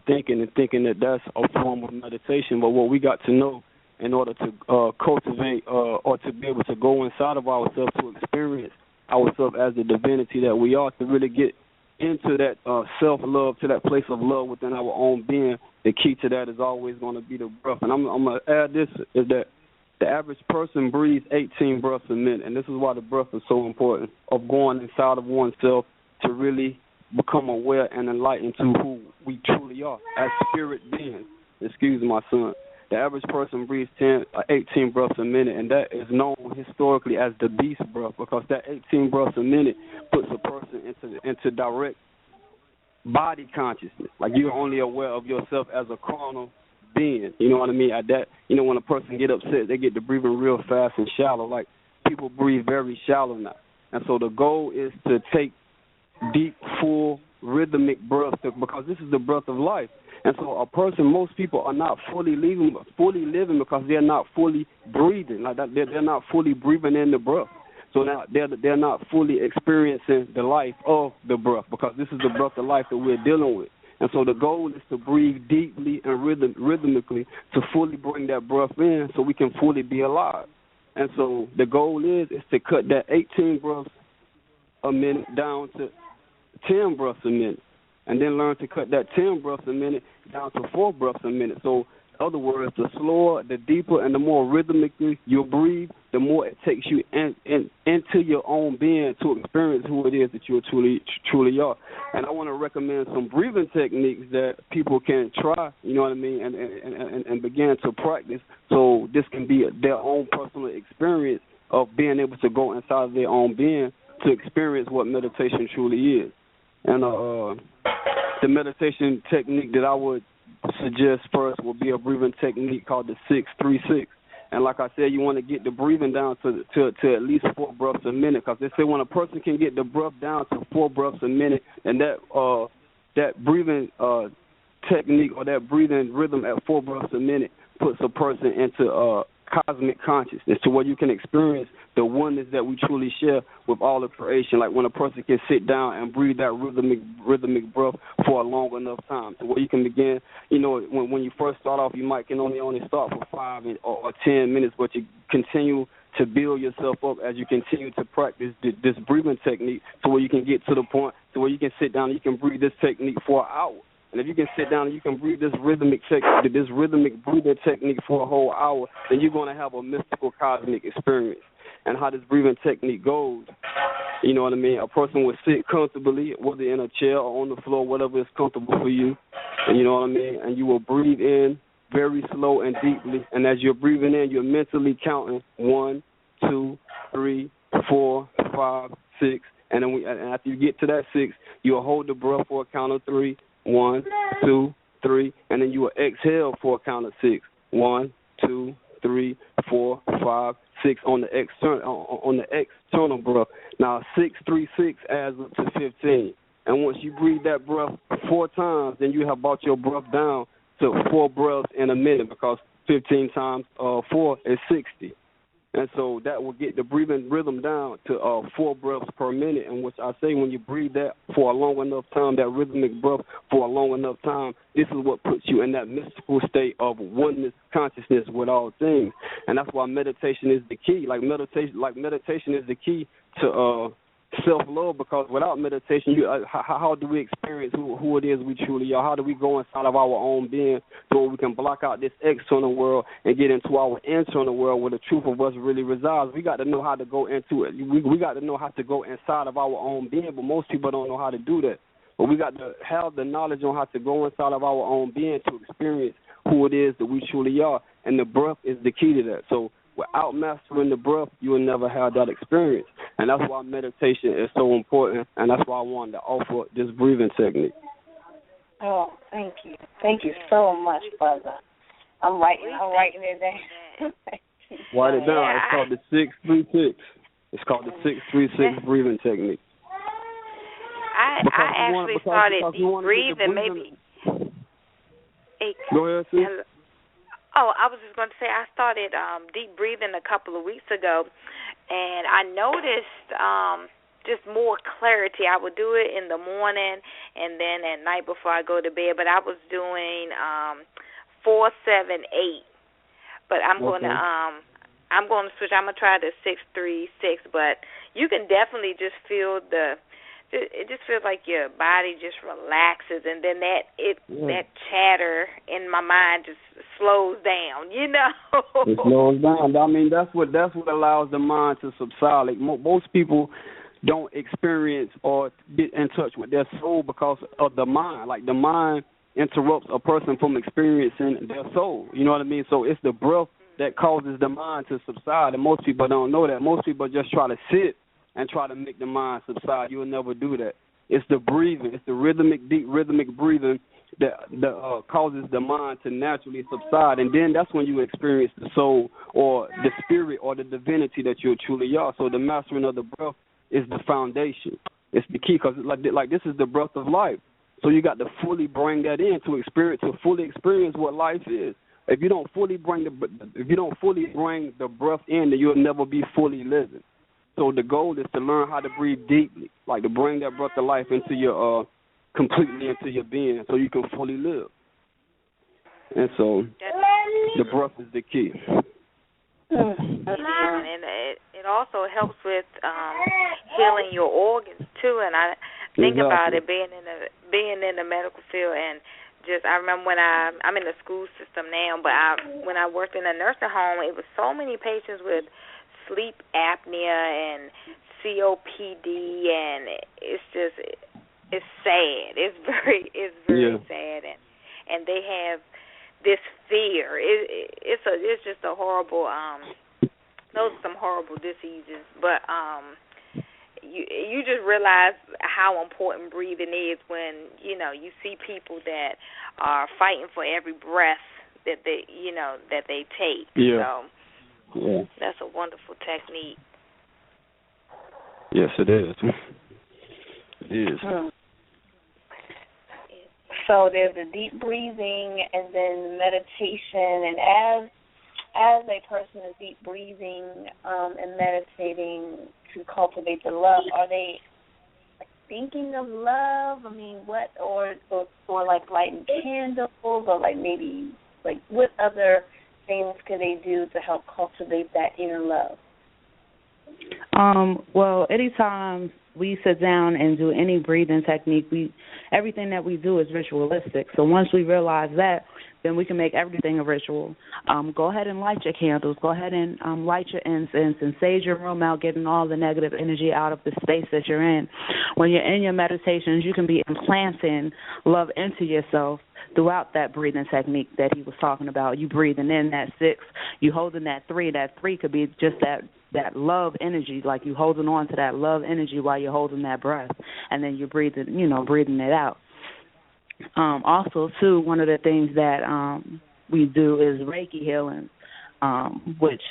Speaker 6: thinking and thinking that that's a form of meditation. But what we got to know in order to cultivate or to be able to go inside of ourselves, to experience ourselves as the divinity that we are, to really get into that self-love, to that place of love within our own being, the key to that is always going to be the breath. And I'm going to add this, is that the average person breathes 18 breaths a minute, and this is why the breath is so important, of going inside of oneself to really become aware and enlightened to who we truly are as spirit beings. Excuse my son. The average person breathes 18 breaths a minute, and that is known historically as the beast breath, because that 18 breaths a minute puts a person into direct body consciousness. Like, you're only aware of yourself as a carnal being. You know what I mean? At that, when a person get upset, they get to breathing real fast and shallow. Like, people breathe very shallow now. And so the goal is to take deep, full, rhythmic breaths, because this is the breath of life. And so most people are not fully living because they're not fully breathing. Like that, they're not fully breathing in the breath. So now they're not fully experiencing the life of the breath, because this is the breath of life that we're dealing with. And so the goal is to breathe deeply and rhythmically to fully bring that breath in so we can fully be alive. And so the goal is to cut that 18 breaths a minute down to 10 breaths a minute, and then learn to cut that 10 breaths a minute down to 4 breaths a minute. So, in other words, the slower, the deeper, and the more rhythmically you breathe, the more it takes you into your own being to experience who it is that you truly are. And I want to recommend some breathing techniques that people can try, you know what I mean, and begin to practice, so this can be their own personal experience of being able to go inside of their own being to experience what meditation truly is. And the meditation technique that I would suggest first would be a breathing technique called the 6-3-6. And like I said, you want to get the breathing down to at least 4 breaths a minute, because they say when a person can get the breath down to 4 breaths a minute, and that breathing technique or that breathing rhythm at 4 breaths a minute puts a person into cosmic consciousness, to where you can experience the oneness that we truly share with all of creation. Like when a person can sit down and breathe that rhythmic breath for a long enough time, to where you can begin, when you first start off, you might can only start for 5 or 10 minutes, but you continue to build yourself up as you continue to practice this breathing technique, to where you can get to the point to where you can sit down and you can breathe this technique for an hour. And if you can sit down and you can breathe this rhythmic breathing technique for a whole hour, then you're going to have a mystical cosmic experience. And how this breathing technique goes, you know what I mean? A person will sit comfortably, whether in a chair or on the floor, whatever is comfortable for you. And you know what I mean? And you will breathe in very slow and deeply. And as you're breathing in, you're mentally counting 1, 2, 3, 4, 5, 6. And then and after you get to that 6, you'll hold the breath for a count of 3. 1, 2, 3. And then you will exhale for a count of 6. 1, 2, 3, 4, 5, 6 on the external breath. Now 6, 3, 6 adds up to 15. And once you breathe that breath 4 times, then you have brought your breath down to 4 breaths in a minute, because 15 times 4 is 60. And so that will get the breathing rhythm down to 4 breaths per minute. And which I say, when you breathe that for a long enough time, that rhythmic breath for a long enough time, this is what puts you in that mystical state of oneness consciousness with all things. And that's why meditation is the key. Like meditation is the key to self-love, because without meditation, how do we experience who it is we truly are? How do we go inside of our own being so we can block out this external world and get into our internal world where the truth of us really resides? We got to know how to go into it. We got to know how to go inside of our own being, but most people don't know how to do that. But we got to have the knowledge on how to go inside of our own being to experience who it is that we truly are, and the breath is the key to that. So without mastering the breath, you will never have that experience. And that's why meditation is so important, and that's why I wanted to offer this breathing technique.
Speaker 3: Oh, thank you. Thank you so much, brother. I'm writing it down.
Speaker 6: Write it down. It's called the 636. It's called the 636 breathing technique.
Speaker 2: I actually started deep breathing maybe.
Speaker 6: Go ahead, sis.
Speaker 2: Oh, I was just going to say I started deep breathing a couple of weeks ago, and I noticed just more clarity. I would do it in the morning and then at night before I go to bed, but I was doing 4, 7, 8. But I'm going to switch. I'm going to try the 6, 3, 6, but you can definitely just feel it just feels like your body just relaxes, and then that chatter in my mind just slows down, you know.
Speaker 6: It slows down. I mean, that's what allows the mind to subside. Like most people don't experience or get in touch with their soul because of the mind. Like the mind interrupts a person from experiencing their soul. You know what I mean? So it's the breath that causes the mind to subside, and most people don't know that. Most people just try to sit and try to make the mind subside. You'll never do that. It's the breathing. It's the deep rhythmic breathing that causes the mind to naturally subside. And then that's when you experience the soul or the spirit or the divinity that you truly are. So the mastering of the breath is the foundation. It's the key, because like this is the breath of life. So you got to fully bring that in to fully experience what life is. If you don't fully bring the breath in, then you'll never be fully living. So the goal is to learn how to breathe deeply, like to bring that breath of life into your completely into your being, so you can fully live. And so the breath is the key.
Speaker 2: And it also helps with healing your organs too. And I think about it being in the medical field, and just I remember when I'm in the school system now, but when I worked in a nursing home, it was so many patients with sleep apnea and COPD, and it's sad. It's very sad, and they have this fear. It's just a horrible. Those are some horrible diseases, but you just realize how important breathing is when you see people that are fighting for every breath that they take.
Speaker 6: Yeah.
Speaker 2: So that's a wonderful technique.
Speaker 6: Yes, it is. It is.
Speaker 3: So there's the deep breathing and then meditation, and as a person is deep breathing and meditating to cultivate the love, are they thinking of love? I mean, what, or like lighting candles, or like maybe like what other things can they do to help cultivate that inner love?
Speaker 9: Well, anytime we sit down and do any breathing technique, everything that we do is ritualistic. So once we realize that, then we can make everything a ritual. Go ahead and light your candles. Go ahead and light your incense and sage your room out, getting all the negative energy out of the space that you're in. When you're in your meditations, you can be implanting love into yourself throughout that breathing technique that he was talking about. You breathing in that 6, you holding that 3. That 3 could be just that love energy, like you holding on to that love energy while you're holding that breath, and then you're breathing it out. Also, too, one of the things that we do is Reiki healing, which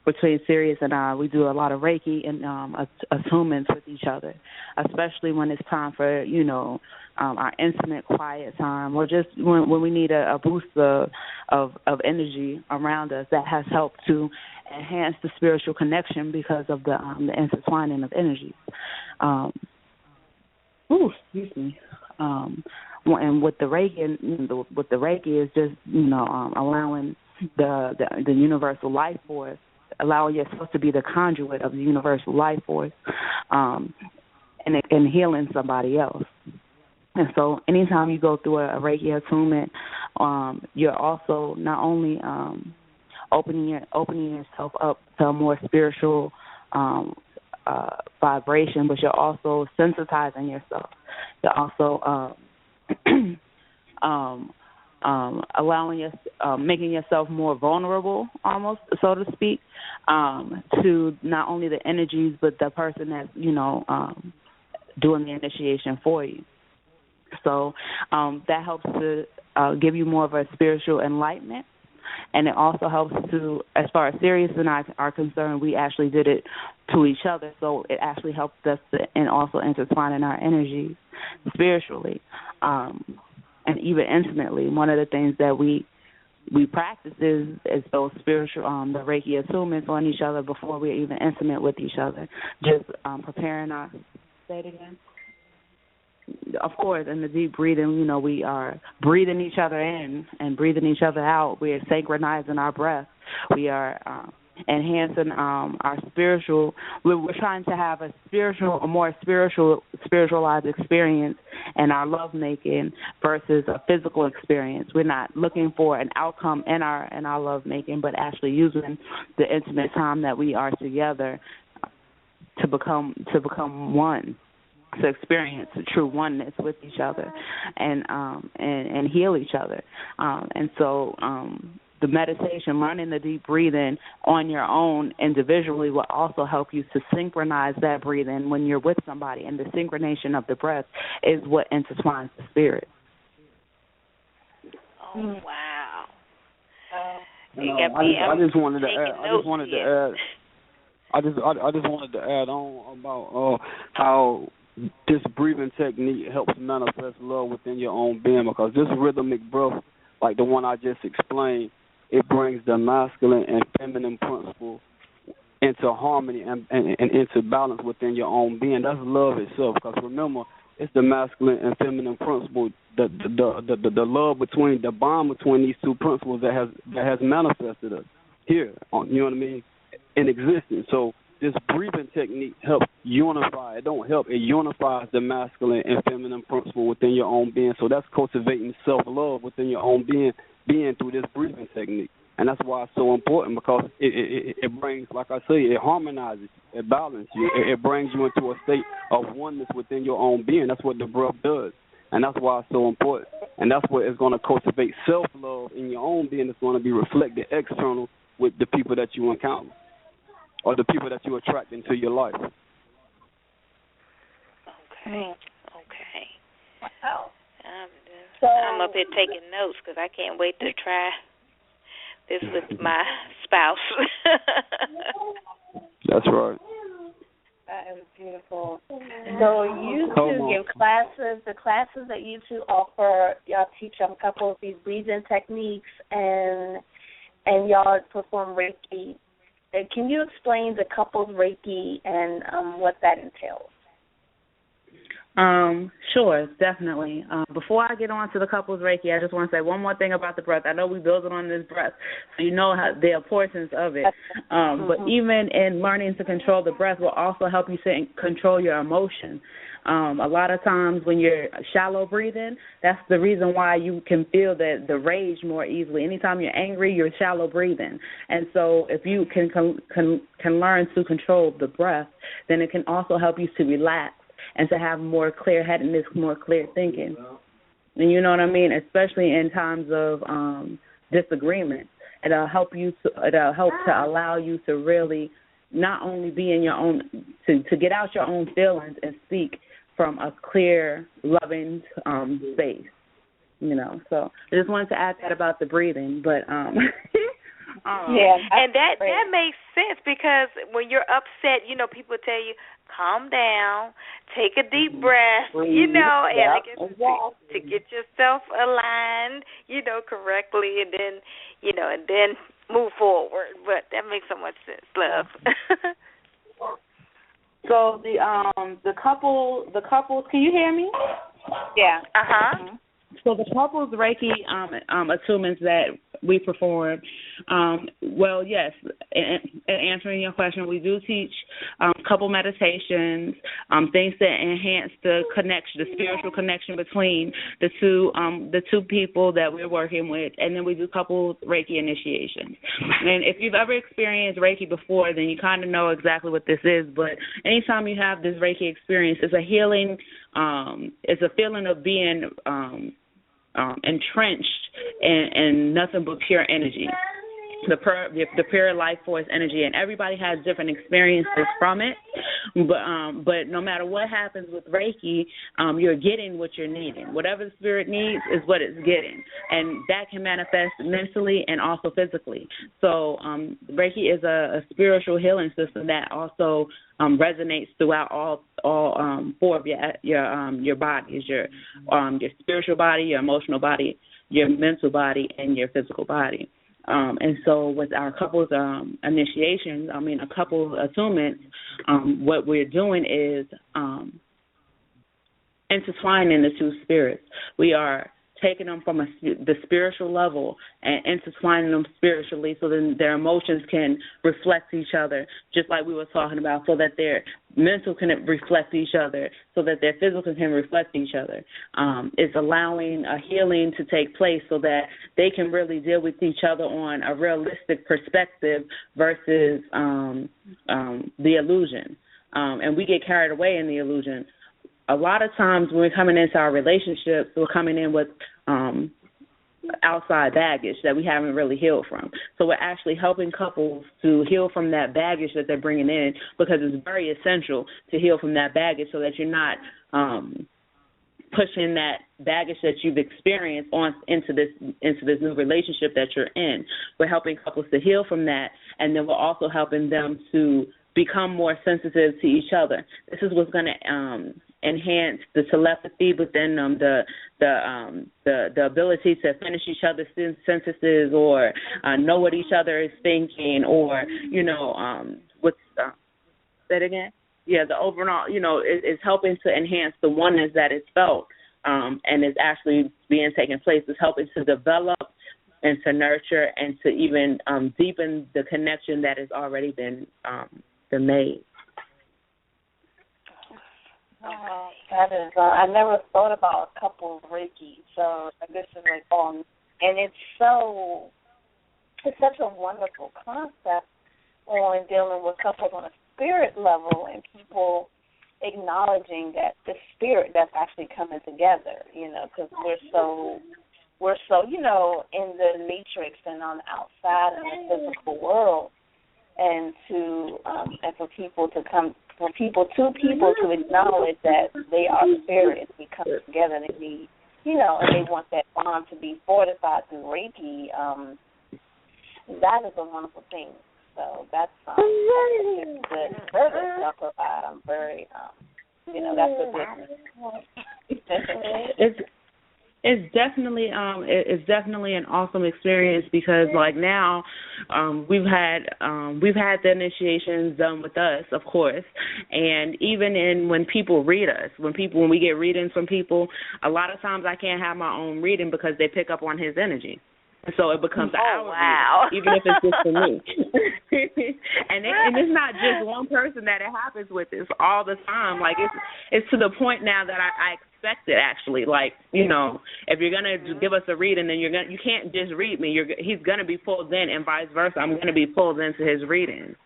Speaker 9: between Sirius and I, we do a lot of Reiki and attunements with each other, especially when it's time for, our intimate, quiet time, or just when we need a boost of energy around us. That has helped to enhance the spiritual connection because of the intertwining of energies. Excuse me. And with the Reiki, is just allowing the universal life force, allowing yourself to be the conduit of the universal life force, and healing somebody else. And so, anytime you go through a Reiki attunement, you're also not only opening yourself up to a more spiritual vibration, but you're also sensitizing yourself. You're also making yourself more vulnerable, almost, so to speak, to not only the energies but the person that's doing the initiation for you. So that helps to give you more of a spiritual enlightenment. And it also helps to, as far as Sirius and I are concerned, we actually did it to each other, so it actually helped us to, and also intertwine in our energies spiritually, and even intimately. One of the things that we practice is those spiritual, the Reiki attunements on each other before we're even intimate with each other, just preparing our, say it again? Of course, in the deep breathing, we are breathing each other in and breathing each other out. We are synchronizing our breath. We are enhancing our spiritual. We're trying to have a more spiritualized experience in our lovemaking versus a physical experience. We're not looking for an outcome in our lovemaking, but actually using the intimate time that we are together to become one, to experience a true oneness with each other and heal each other. And so the meditation, learning the deep breathing on your own individually will also help you to synchronize that breathing when you're with somebody. And the synchronization of the breath is what intertwines the spirit.
Speaker 2: Oh, wow.
Speaker 6: I just wanted to add on about how this breathing technique helps manifest love within your own being, because this rhythmic breath, like the one I just explained, it brings the masculine and feminine principle into harmony and into balance within your own being. That's love itself, because remember, it's the masculine and feminine principle, the love between, the bond between these two principles that has manifested us here, you know what I mean, in existence. So this breathing technique helps unify. It don't help. It unifies the masculine and feminine principle within your own being. So that's cultivating self-love within your own being through this breathing technique. And that's why it's so important, because it brings, like I say, it harmonizes, it balances you. It brings you into a state of oneness within your own being. That's what the breath does. And that's why it's so important. And that's what is going to cultivate self-love in your own being. It's going to be reflected external with the people that you encounter, or the people that you attract into your life.
Speaker 2: Okay.
Speaker 3: Wow.
Speaker 2: I'm up here taking notes because I can't wait to try this with my spouse.
Speaker 6: That's right.
Speaker 3: That is beautiful. So you two give classes. The classes that you two offer, y'all teach a couple of these breathing techniques, and y'all perform Reiki. Can you explain the couples Reiki and what that entails?
Speaker 5: Sure, definitely. Before I get on to the couples Reiki, I just want to say one more thing about the breath. I know we build it on this breath, so you know how there are portions of it. But even in learning to control the breath will also help you to control your emotions. A lot of times when you're shallow breathing, that's the reason why you can feel the rage more easily. Anytime you're angry, you're shallow breathing. And so if you can learn to control the breath, then it can also help you to relax and to have more clear-headedness, more clear thinking. And you know what I mean? Especially in times of disagreement. It'll help to allow you to really not only be in your own, to get out your own feelings and speak from a clear, loving space. You know, so I just wanted to add that about the breathing, but
Speaker 2: yeah, and that makes sense, because when you're upset, you know, people tell you, calm down, take a deep breath, you know, and I guess to get yourself aligned, you know, correctly, and then, you know, and then move forward. But that makes so much sense, love.
Speaker 5: So the couples, can you hear me?
Speaker 3: Yeah.
Speaker 5: So the couples Reiki attunements that we perform, well, yes, in answering your question, we do teach couple meditations, things that enhance the connection, the spiritual connection between the two people that we're working with, and then we do couples Reiki initiations. And if you've ever experienced Reiki before, then you kind of know exactly what this is, but anytime you have this Reiki experience, it's a healing, it's a feeling of being entrenched in nothing but pure energy, the pure life force energy, and everybody has different experiences from it. But no matter what happens with Reiki, you're getting what you're needing. Whatever the spirit needs is what it's getting, and that can manifest mentally and also physically. So Reiki is a spiritual healing system that also resonates throughout all four of your bodies, your spiritual body, your emotional body, your mental body, and your physical body. And so with our couples initiations, a couple attunements, what we're doing is intertwining the two spirits. We are taking them from the spiritual level and intertwining them spiritually, so then their emotions can reflect each other, just like we were talking about, so that their mental can reflect each other, so that their physical can reflect each other. It's allowing a healing to take place so that they can really deal with each other on a realistic perspective versus the illusion. And we get carried away in the illusion. A lot of times when we're coming into our relationships, we're coming in with outside baggage that we haven't really healed from. So we're actually helping couples to heal from that baggage that they're bringing in, because it's very essential to heal from that baggage so that you're not pushing that baggage that you've experienced on into this new relationship that you're in. We're helping couples to heal from that, and then we're also helping them to become more sensitive to each other. This is what's going to enhance the telepathy within them, the ability to finish each other's sentences, or know what each other is thinking, or say it again. Yeah, the overall, it's helping to enhance the oneness that is felt and is actually being taken place. It's helping to develop and to nurture and to even deepen the connection that has already been made.
Speaker 3: That is, I never thought about couples Reiki, so this is like and it's such a wonderful concept when dealing with couples on a spirit level, and people acknowledging that the spirit that's actually coming together, because we're so in the matrix and on the outside in the physical world, and for people to acknowledge that they are spirit, we come together, and they need, and they want that bond to be fortified through Reiki. That is a wonderful thing. So that's a good service y'all provide. I'm very, that's a business.
Speaker 5: It's definitely an awesome experience because like now we've had the initiations done with us, of course, and even when people read us, when we get readings from people, a lot of times I can't have my own reading because they pick up on his energy. So it becomes our reading, even if it's just for me. and it's not just one person that it happens with. It's all the time. Like it's to the point now that I expect it actually. Like, you know, if you're gonna give us a reading, then you can't just read me. He's gonna be pulled in, and vice versa. I'm gonna be pulled into his readings.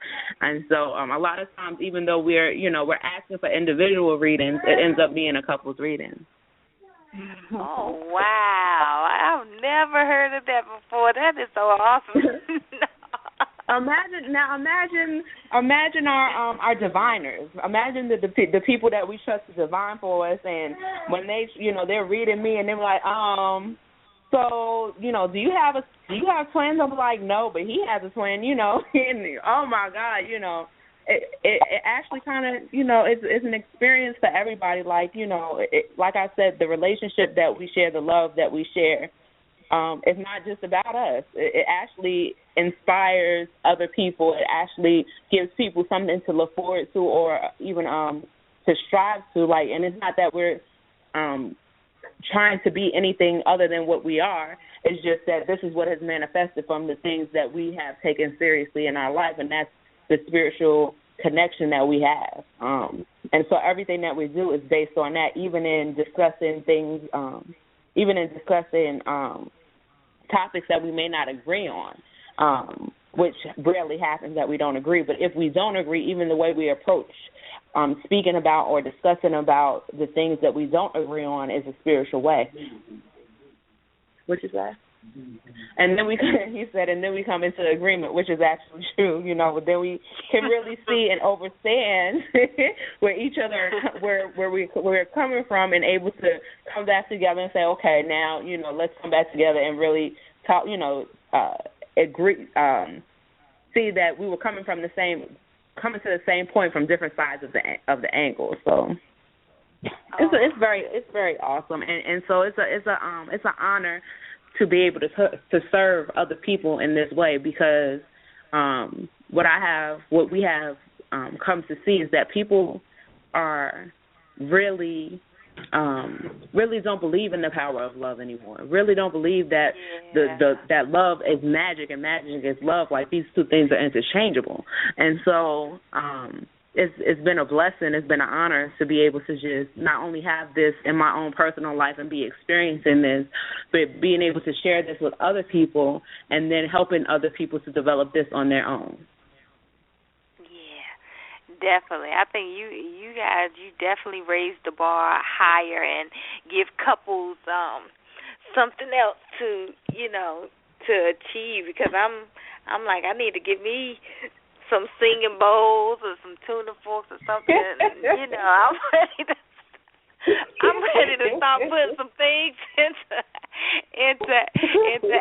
Speaker 5: And so a lot of times, even though we're asking for individual readings, it ends up being a couple's reading.
Speaker 2: Oh, wow. I've never heard of that before. That is so awesome.
Speaker 5: Imagine our diviners. Imagine the people that we trust to divine for us, and when they're reading me and they're like, so, do you have twins? I'm like, no, but he has a twin, and oh my God, It actually kind of, it's an experience for everybody. Like, like I said, the relationship that we share, the love that we share, it's not just about us. It actually inspires other people. It actually gives people something to look forward to or even to strive to. Like, and it's not that we're trying to be anything other than what we are. It's just that this is what has manifested from the things that we have taken seriously in our life, and that's the spiritual connection that we have. And so everything that we do is based on that, even in discussing things, topics that we may not agree on, which rarely happens that we don't agree. But if we don't agree, even the way we approach speaking about or discussing about the things that we don't agree on is a spiritual way. What you say? And then he said, and then we come into agreement, which is actually true, but then we can really see and understand where each other, where we're coming from, and able to come back together and say, okay, now, let's come back together and really talk, agree, see that we were coming to the same point from different sides of the angle. So it's very awesome, and so it's an honor to be able to serve other people in this way, because what we have come to see is that people are really don't believe in the power of love anymore. Really don't believe that that love is magic and magic is love. Like, these two things are interchangeable. And so it's been a blessing. It's been an honor to be able to just not only have this in my own personal life and be experiencing this, but being able to share this with other people and then helping other people to develop this on their own.
Speaker 2: Yeah, definitely. I think you guys, you definitely raised the bar higher and give couples something else to achieve, because I'm like, I need to give me some singing bowls or some tuna forks or something. I'm ready to start putting some things into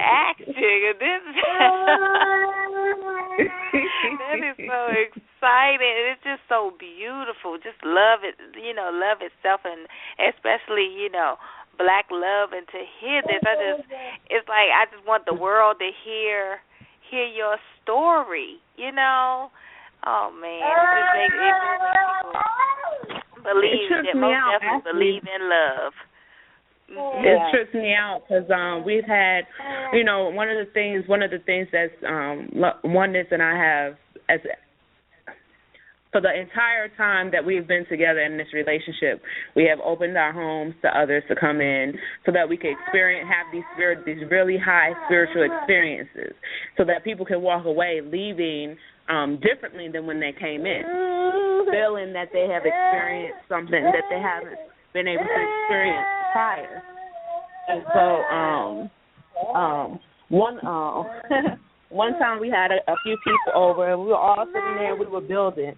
Speaker 2: action. That is so exciting. It's just so beautiful. Just love it. Love itself, and especially Black love. And to hear this, it's like I just want the world to hear your story, Oh, man. It makes people believe that most definitely believe in love.
Speaker 5: It trips me out because we've had, one of the things that's Oneness and I have, as for the entire time that we've been together in this relationship, we have opened our homes to others to come in so that we can have these really high spiritual experiences, so that people can walk away leaving differently than when they came in, feeling that they have experienced something that they haven't been able to experience prior. And so one time we had a few people over, and we were all sitting there and we were building.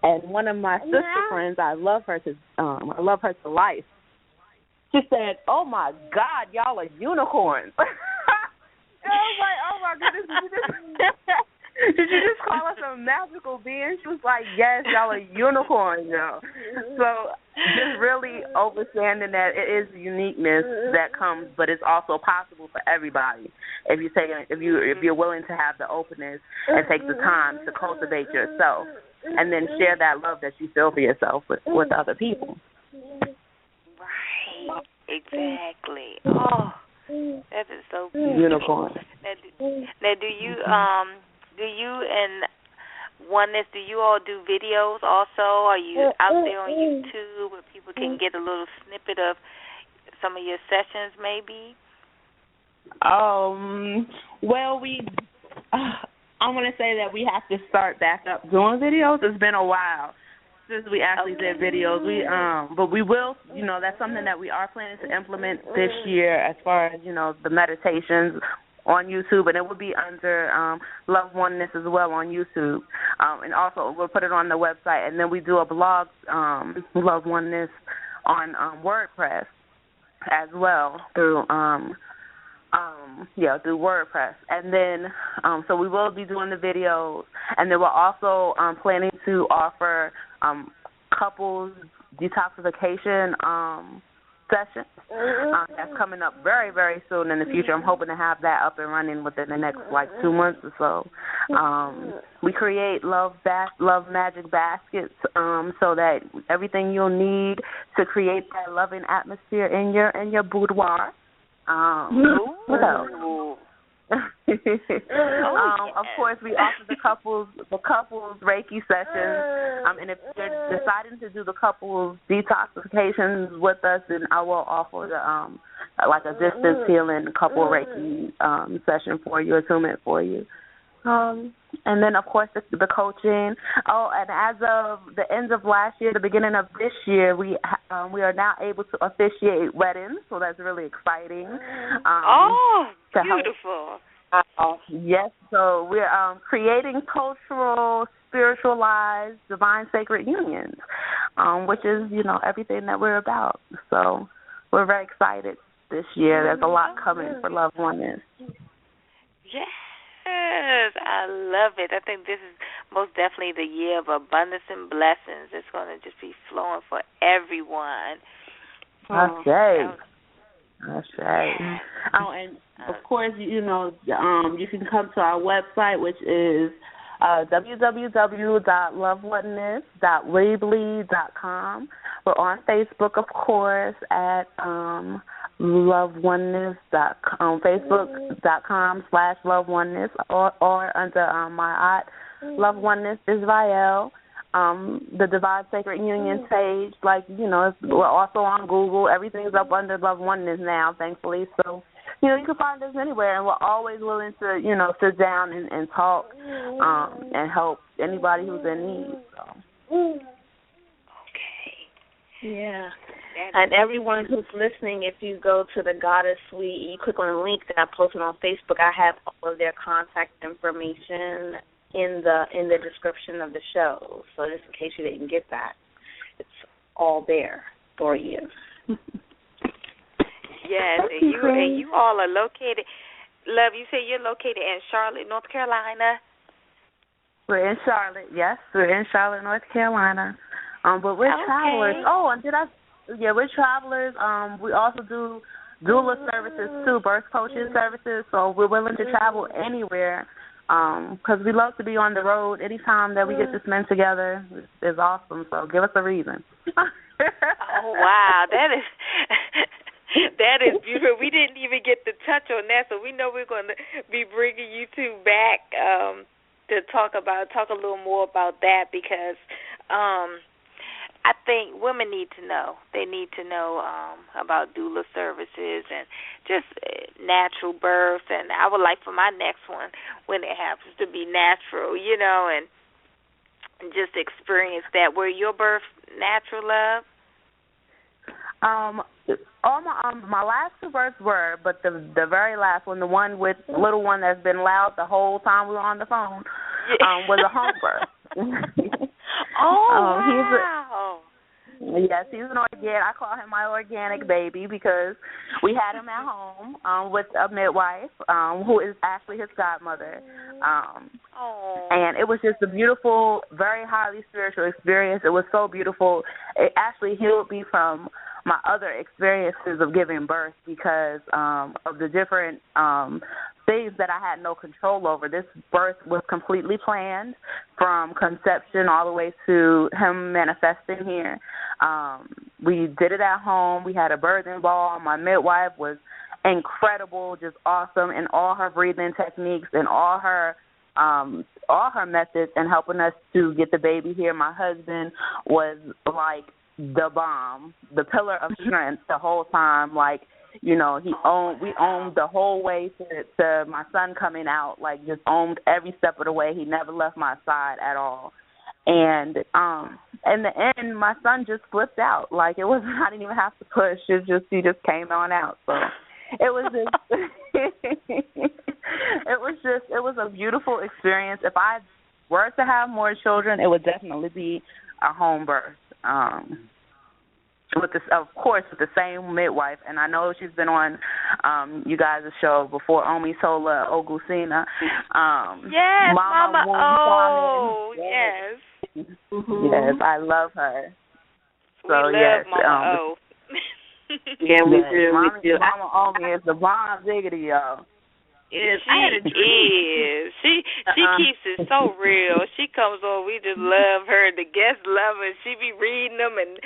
Speaker 5: And one of my sister friends, I love her to life. She said, "Oh my God, y'all are unicorns." And I was like, "Oh my goodness, did you just call us a magical being?" She was like, "Yes, y'all are unicorns, y'all." So
Speaker 9: just really understanding that it is uniqueness that comes, but it's also possible for everybody if you're willing to have the openness and take the time to cultivate yourself, and then share that love that you feel for yourself with other people.
Speaker 2: Right. Exactly. Oh, that is so beautiful.
Speaker 9: Unicorn.
Speaker 2: Now, do you and Oneness, do you all do videos also? Are you out there on YouTube where people can get a little snippet of some of your sessions maybe?
Speaker 9: Well, I want to say that we have to start back up doing videos. It's been a while since we actually did videos. But we will, that's something that we are planning to implement this year as far as, the meditations on YouTube, and it will be under Love Oneness as well on YouTube. And also we'll put it on the website, and then we do a blog, Love Oneness, on WordPress as well through through WordPress. And then so we will be doing the videos, and then we're also planning to offer couples detoxification session. That's coming up very, very soon in the future. I'm hoping to have that up and running within the next 2 months or so. We create love magic baskets so that everything you'll need to create that loving atmosphere in your boudoir. What else? Of course, we offer the couples Reiki sessions, and if you're deciding to do the couples detoxifications with us, then I will offer the a distance healing couple Reiki session for you, attunement for you. And then, of course, the coaching. And as of the end of last year, the beginning of this year, we are now able to officiate weddings, so that's really exciting.
Speaker 2: Beautiful.
Speaker 9: Yes, so we're creating cultural, spiritualized, divine sacred unions, which is, everything that we're about. So we're very excited this year. There's a lot coming for Love Oneness.
Speaker 2: Yes, I love it. I think this is most definitely the year of abundance and blessings. It's going to just be flowing for everyone.
Speaker 9: Okay. And of course, you can come to our website, which is www.loveoneness.weebly.com. We're on Facebook, of course, at Love Oneness, Facebook.com/Love Oneness, or under Miyat, Love Oneness Israel. The Divine Sacred Union page, we're also on Google. Everything's up under Love Oneness now, thankfully. So, you can find us anywhere, and we're always willing to, sit down and talk and help anybody who's in need. So.
Speaker 3: Okay. Yeah. And everyone who's listening, if you go to the Goddess Suite, you click on the link that I posted on Facebook, I have all of their contact information in the description of the show. So just in case you didn't get that, it's all there for you.
Speaker 2: Yes, and you all are located. Love, you say you're located in Charlotte, North Carolina.
Speaker 9: We're in Charlotte. Yes, we're in Charlotte, North Carolina. But we're travelers. Oh, and we're travelers. We also do Doula Services too, birth coaching services. So we're willing to travel anywhere. Because we love to be on the road. Anytime that we get to spend together is awesome. So give us a reason.
Speaker 2: Oh, wow. That is beautiful. We didn't even get to touch on that, so we know we're going to be bringing you two back to talk a little more about that, because I think women need to know. They need to know about doula services and just natural birth. And I would like for my next one, when it happens, to be natural, and just experience that. Were your births natural, Love?
Speaker 9: All my last two births were, but the very last one, the one with the little one that's been loud the whole time we were on the phone, was a home birth.
Speaker 2: Wow.
Speaker 9: Yes, he's an organic. I call him my organic baby because we had him at home with a midwife who is actually his godmother.
Speaker 2: Oh.
Speaker 9: And it was just a beautiful, very highly spiritual experience. It was so beautiful. It actually healed me from my other experiences of giving birth because of the different things that I had no control over. This birth was completely planned from conception all the way to him manifesting here. We did it at home. We had a birthing ball. My midwife was incredible, just awesome in all her breathing techniques and all her methods in helping us to get the baby here. My husband was like the bomb, the pillar of strength the whole time. Like, you know, we owned the whole way to my son coming out, like just owned every step of the way. He never left my side at all. And in the end, my son just flipped out. Like, it wasn't, I didn't even have to push. He just came on out. So it was it was a beautiful experience. If I were to have more children, it would definitely be a home birth. With the same midwife, and I know she's been on you guys' show before, Omisola Ogusina.
Speaker 2: Yes, Mama
Speaker 9: O.
Speaker 2: Yes.
Speaker 9: Yes, I love her.
Speaker 2: We love Mama O.
Speaker 3: Yeah, we do.
Speaker 9: Mama Omi is the bomb diggity, y'all.
Speaker 2: Yes, she keeps it so real. She comes on, we just love her. The guests love her. She be reading them, and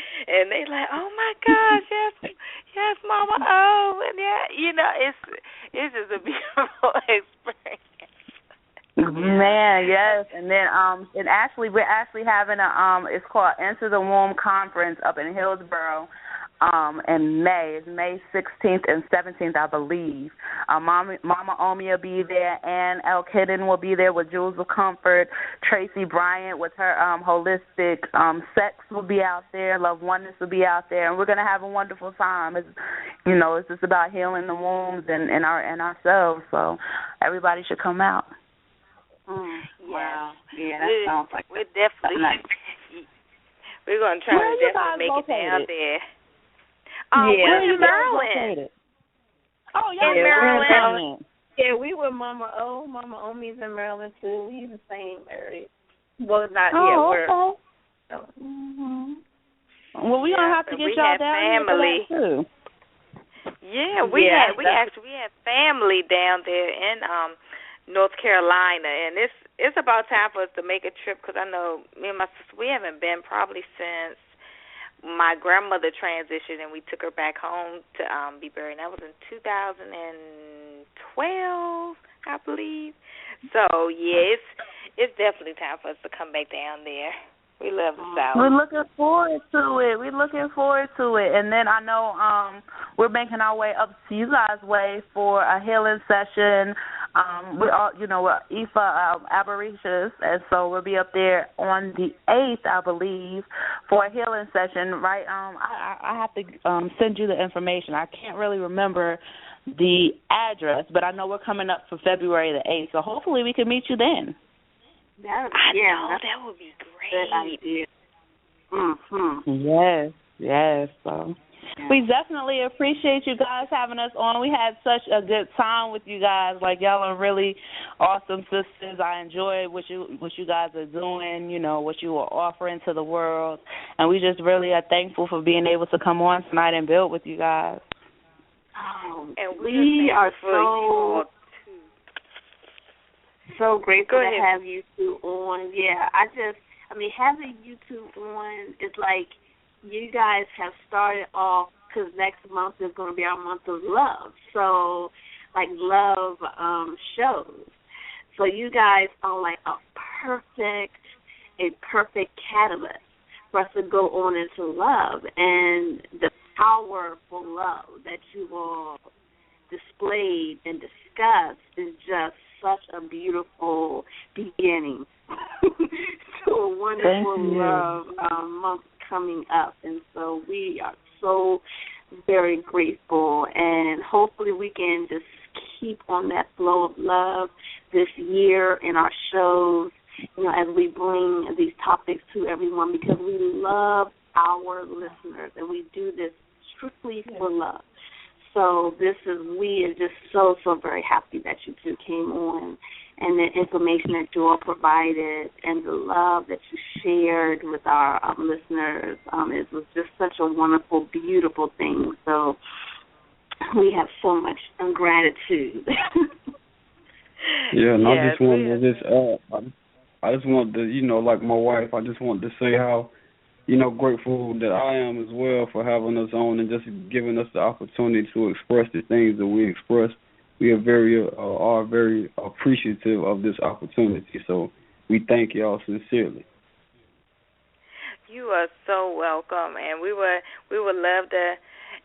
Speaker 2: they like, oh my gosh, yes, Mama O, and you know, it's just a beautiful experience.
Speaker 9: Man, yes, and then we're actually having it's called Enter the Womb Conference up in Hillsborough. In May. It's May 16th and 17th, I believe. Mama Omi will be there, and El Kidden will be there with Jewels of Comfort. Tracy Bryant with her holistic sex will be out there. Love Oneness will be out there, and we're going to have a wonderful time. It's just about healing the wombs and ourselves, so everybody should come out.
Speaker 3: Wow. Yeah, that sounds like
Speaker 2: we're definitely we're going to try to definitely make it down there. We're in Maryland.
Speaker 3: Oh, yeah,
Speaker 2: in Maryland.
Speaker 3: Yeah, we were Mama O. Mama Omi's in Maryland too. We in the same area. Well, not we're.
Speaker 9: Okay. Well, we're gonna have to get y'all down
Speaker 2: family.
Speaker 9: Here for that too.
Speaker 2: Yeah, we had family down there in North Carolina, and it's about time for us to make a trip because I know me and my sister, we haven't been probably since my grandmother transitioned, and we took her back home to be buried. And that was in 2012, I believe. So yeah, it's definitely time for us to come back down there. We love the South.
Speaker 9: We're looking forward to it. And then I know we're making our way up to you guys' way for a healing session. We're all, we're IFA Aborishas, and so we'll be up there on the 8th, I believe, for a healing session, right? I have to send you the information. I can't really remember the address, but I know we're coming up for February the 8th, so hopefully we can meet you then.
Speaker 2: That would be great.
Speaker 3: Good idea.
Speaker 9: Mm-hmm. Yes. So we definitely appreciate you guys having us on. We had such a good time with you guys. Like, y'all are really awesome sisters. I enjoy what you guys are doing, what you are offering to the world. And we just really are thankful for being able to come on tonight and build with you guys.
Speaker 2: And
Speaker 3: we are so grateful to have you two on. Yeah, having you two on is like you guys have started off, because next month is going to be our month of love. So, like love shows. So you guys are like a perfect catalyst for us to go on into love, and the powerful love that you all displayed and discussed is just such a beautiful beginning to a wonderful love month coming up. And so we are so very grateful, and hopefully we can just keep on that flow of love this year in our shows, as we bring these topics to everyone, because we love our listeners, and we do this strictly for love. So we are just so very happy that you two came on and the information that you all provided and the love that you shared with our listeners. It was just such a wonderful, beautiful thing. So we have so much gratitude.
Speaker 6: Yeah, and I just wanted to I just wanted to, like my wife, I just wanted to say how, grateful that I am as well for having us on and just giving us the opportunity to express the things that we express. We are very appreciative of this opportunity. So we thank y'all sincerely.
Speaker 2: You are so welcome, and we would love to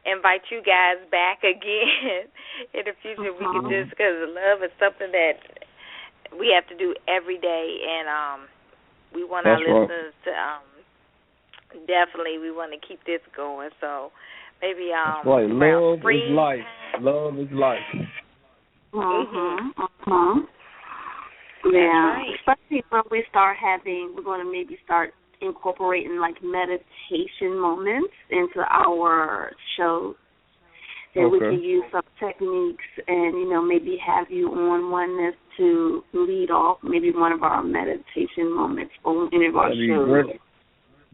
Speaker 2: invite you guys back again in the future. We could just, because love is something that we have to do every day, and we want our listeners to definitely, we want to keep this going. So maybe
Speaker 6: That's right. Love is life. Love is life.
Speaker 3: Yeah, especially when we start we're going to maybe start incorporating like meditation moments into our shows. That we can use some techniques and, maybe have you on Oneness to lead off maybe one of our meditation moments on any of our shows.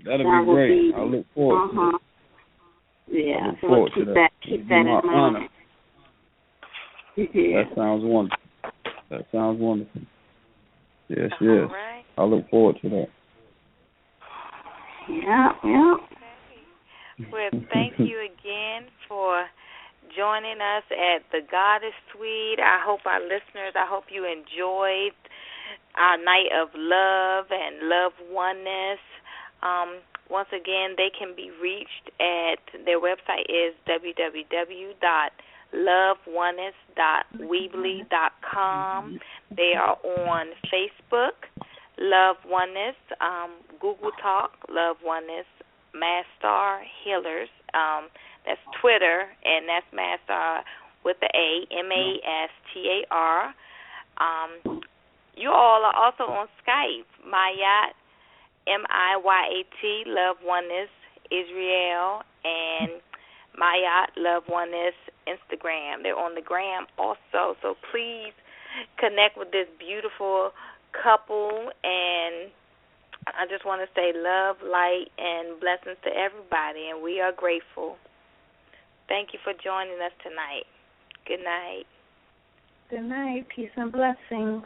Speaker 6: That'll be great. I look forward to it.
Speaker 3: Yeah, so keep that in mind.
Speaker 6: Yeah. That sounds wonderful. Yes.
Speaker 2: Right.
Speaker 6: I look forward to that.
Speaker 3: Yeah.
Speaker 2: Well, thank you again for joining us at the Goddess Suite. I hope you enjoyed our night of love and love oneness. Once again, they can be reached at their website is www.loveoneness.weebly.com. They are on Facebook, Love Oneness, Google Talk, Love Oneness, Mastar Healers. That's Twitter, and that's Mastar with the A, Mastar. You all are also on Skype, Miyat, Miyat, Love Oneness, Israel, and Miyat, Love Oneness, Instagram. They're on the gram also, so please connect with this beautiful couple, and I just want to say love, light, and blessings to everybody, and we are grateful. Thank you for joining us tonight. Good night.
Speaker 3: Good night. Peace and blessings.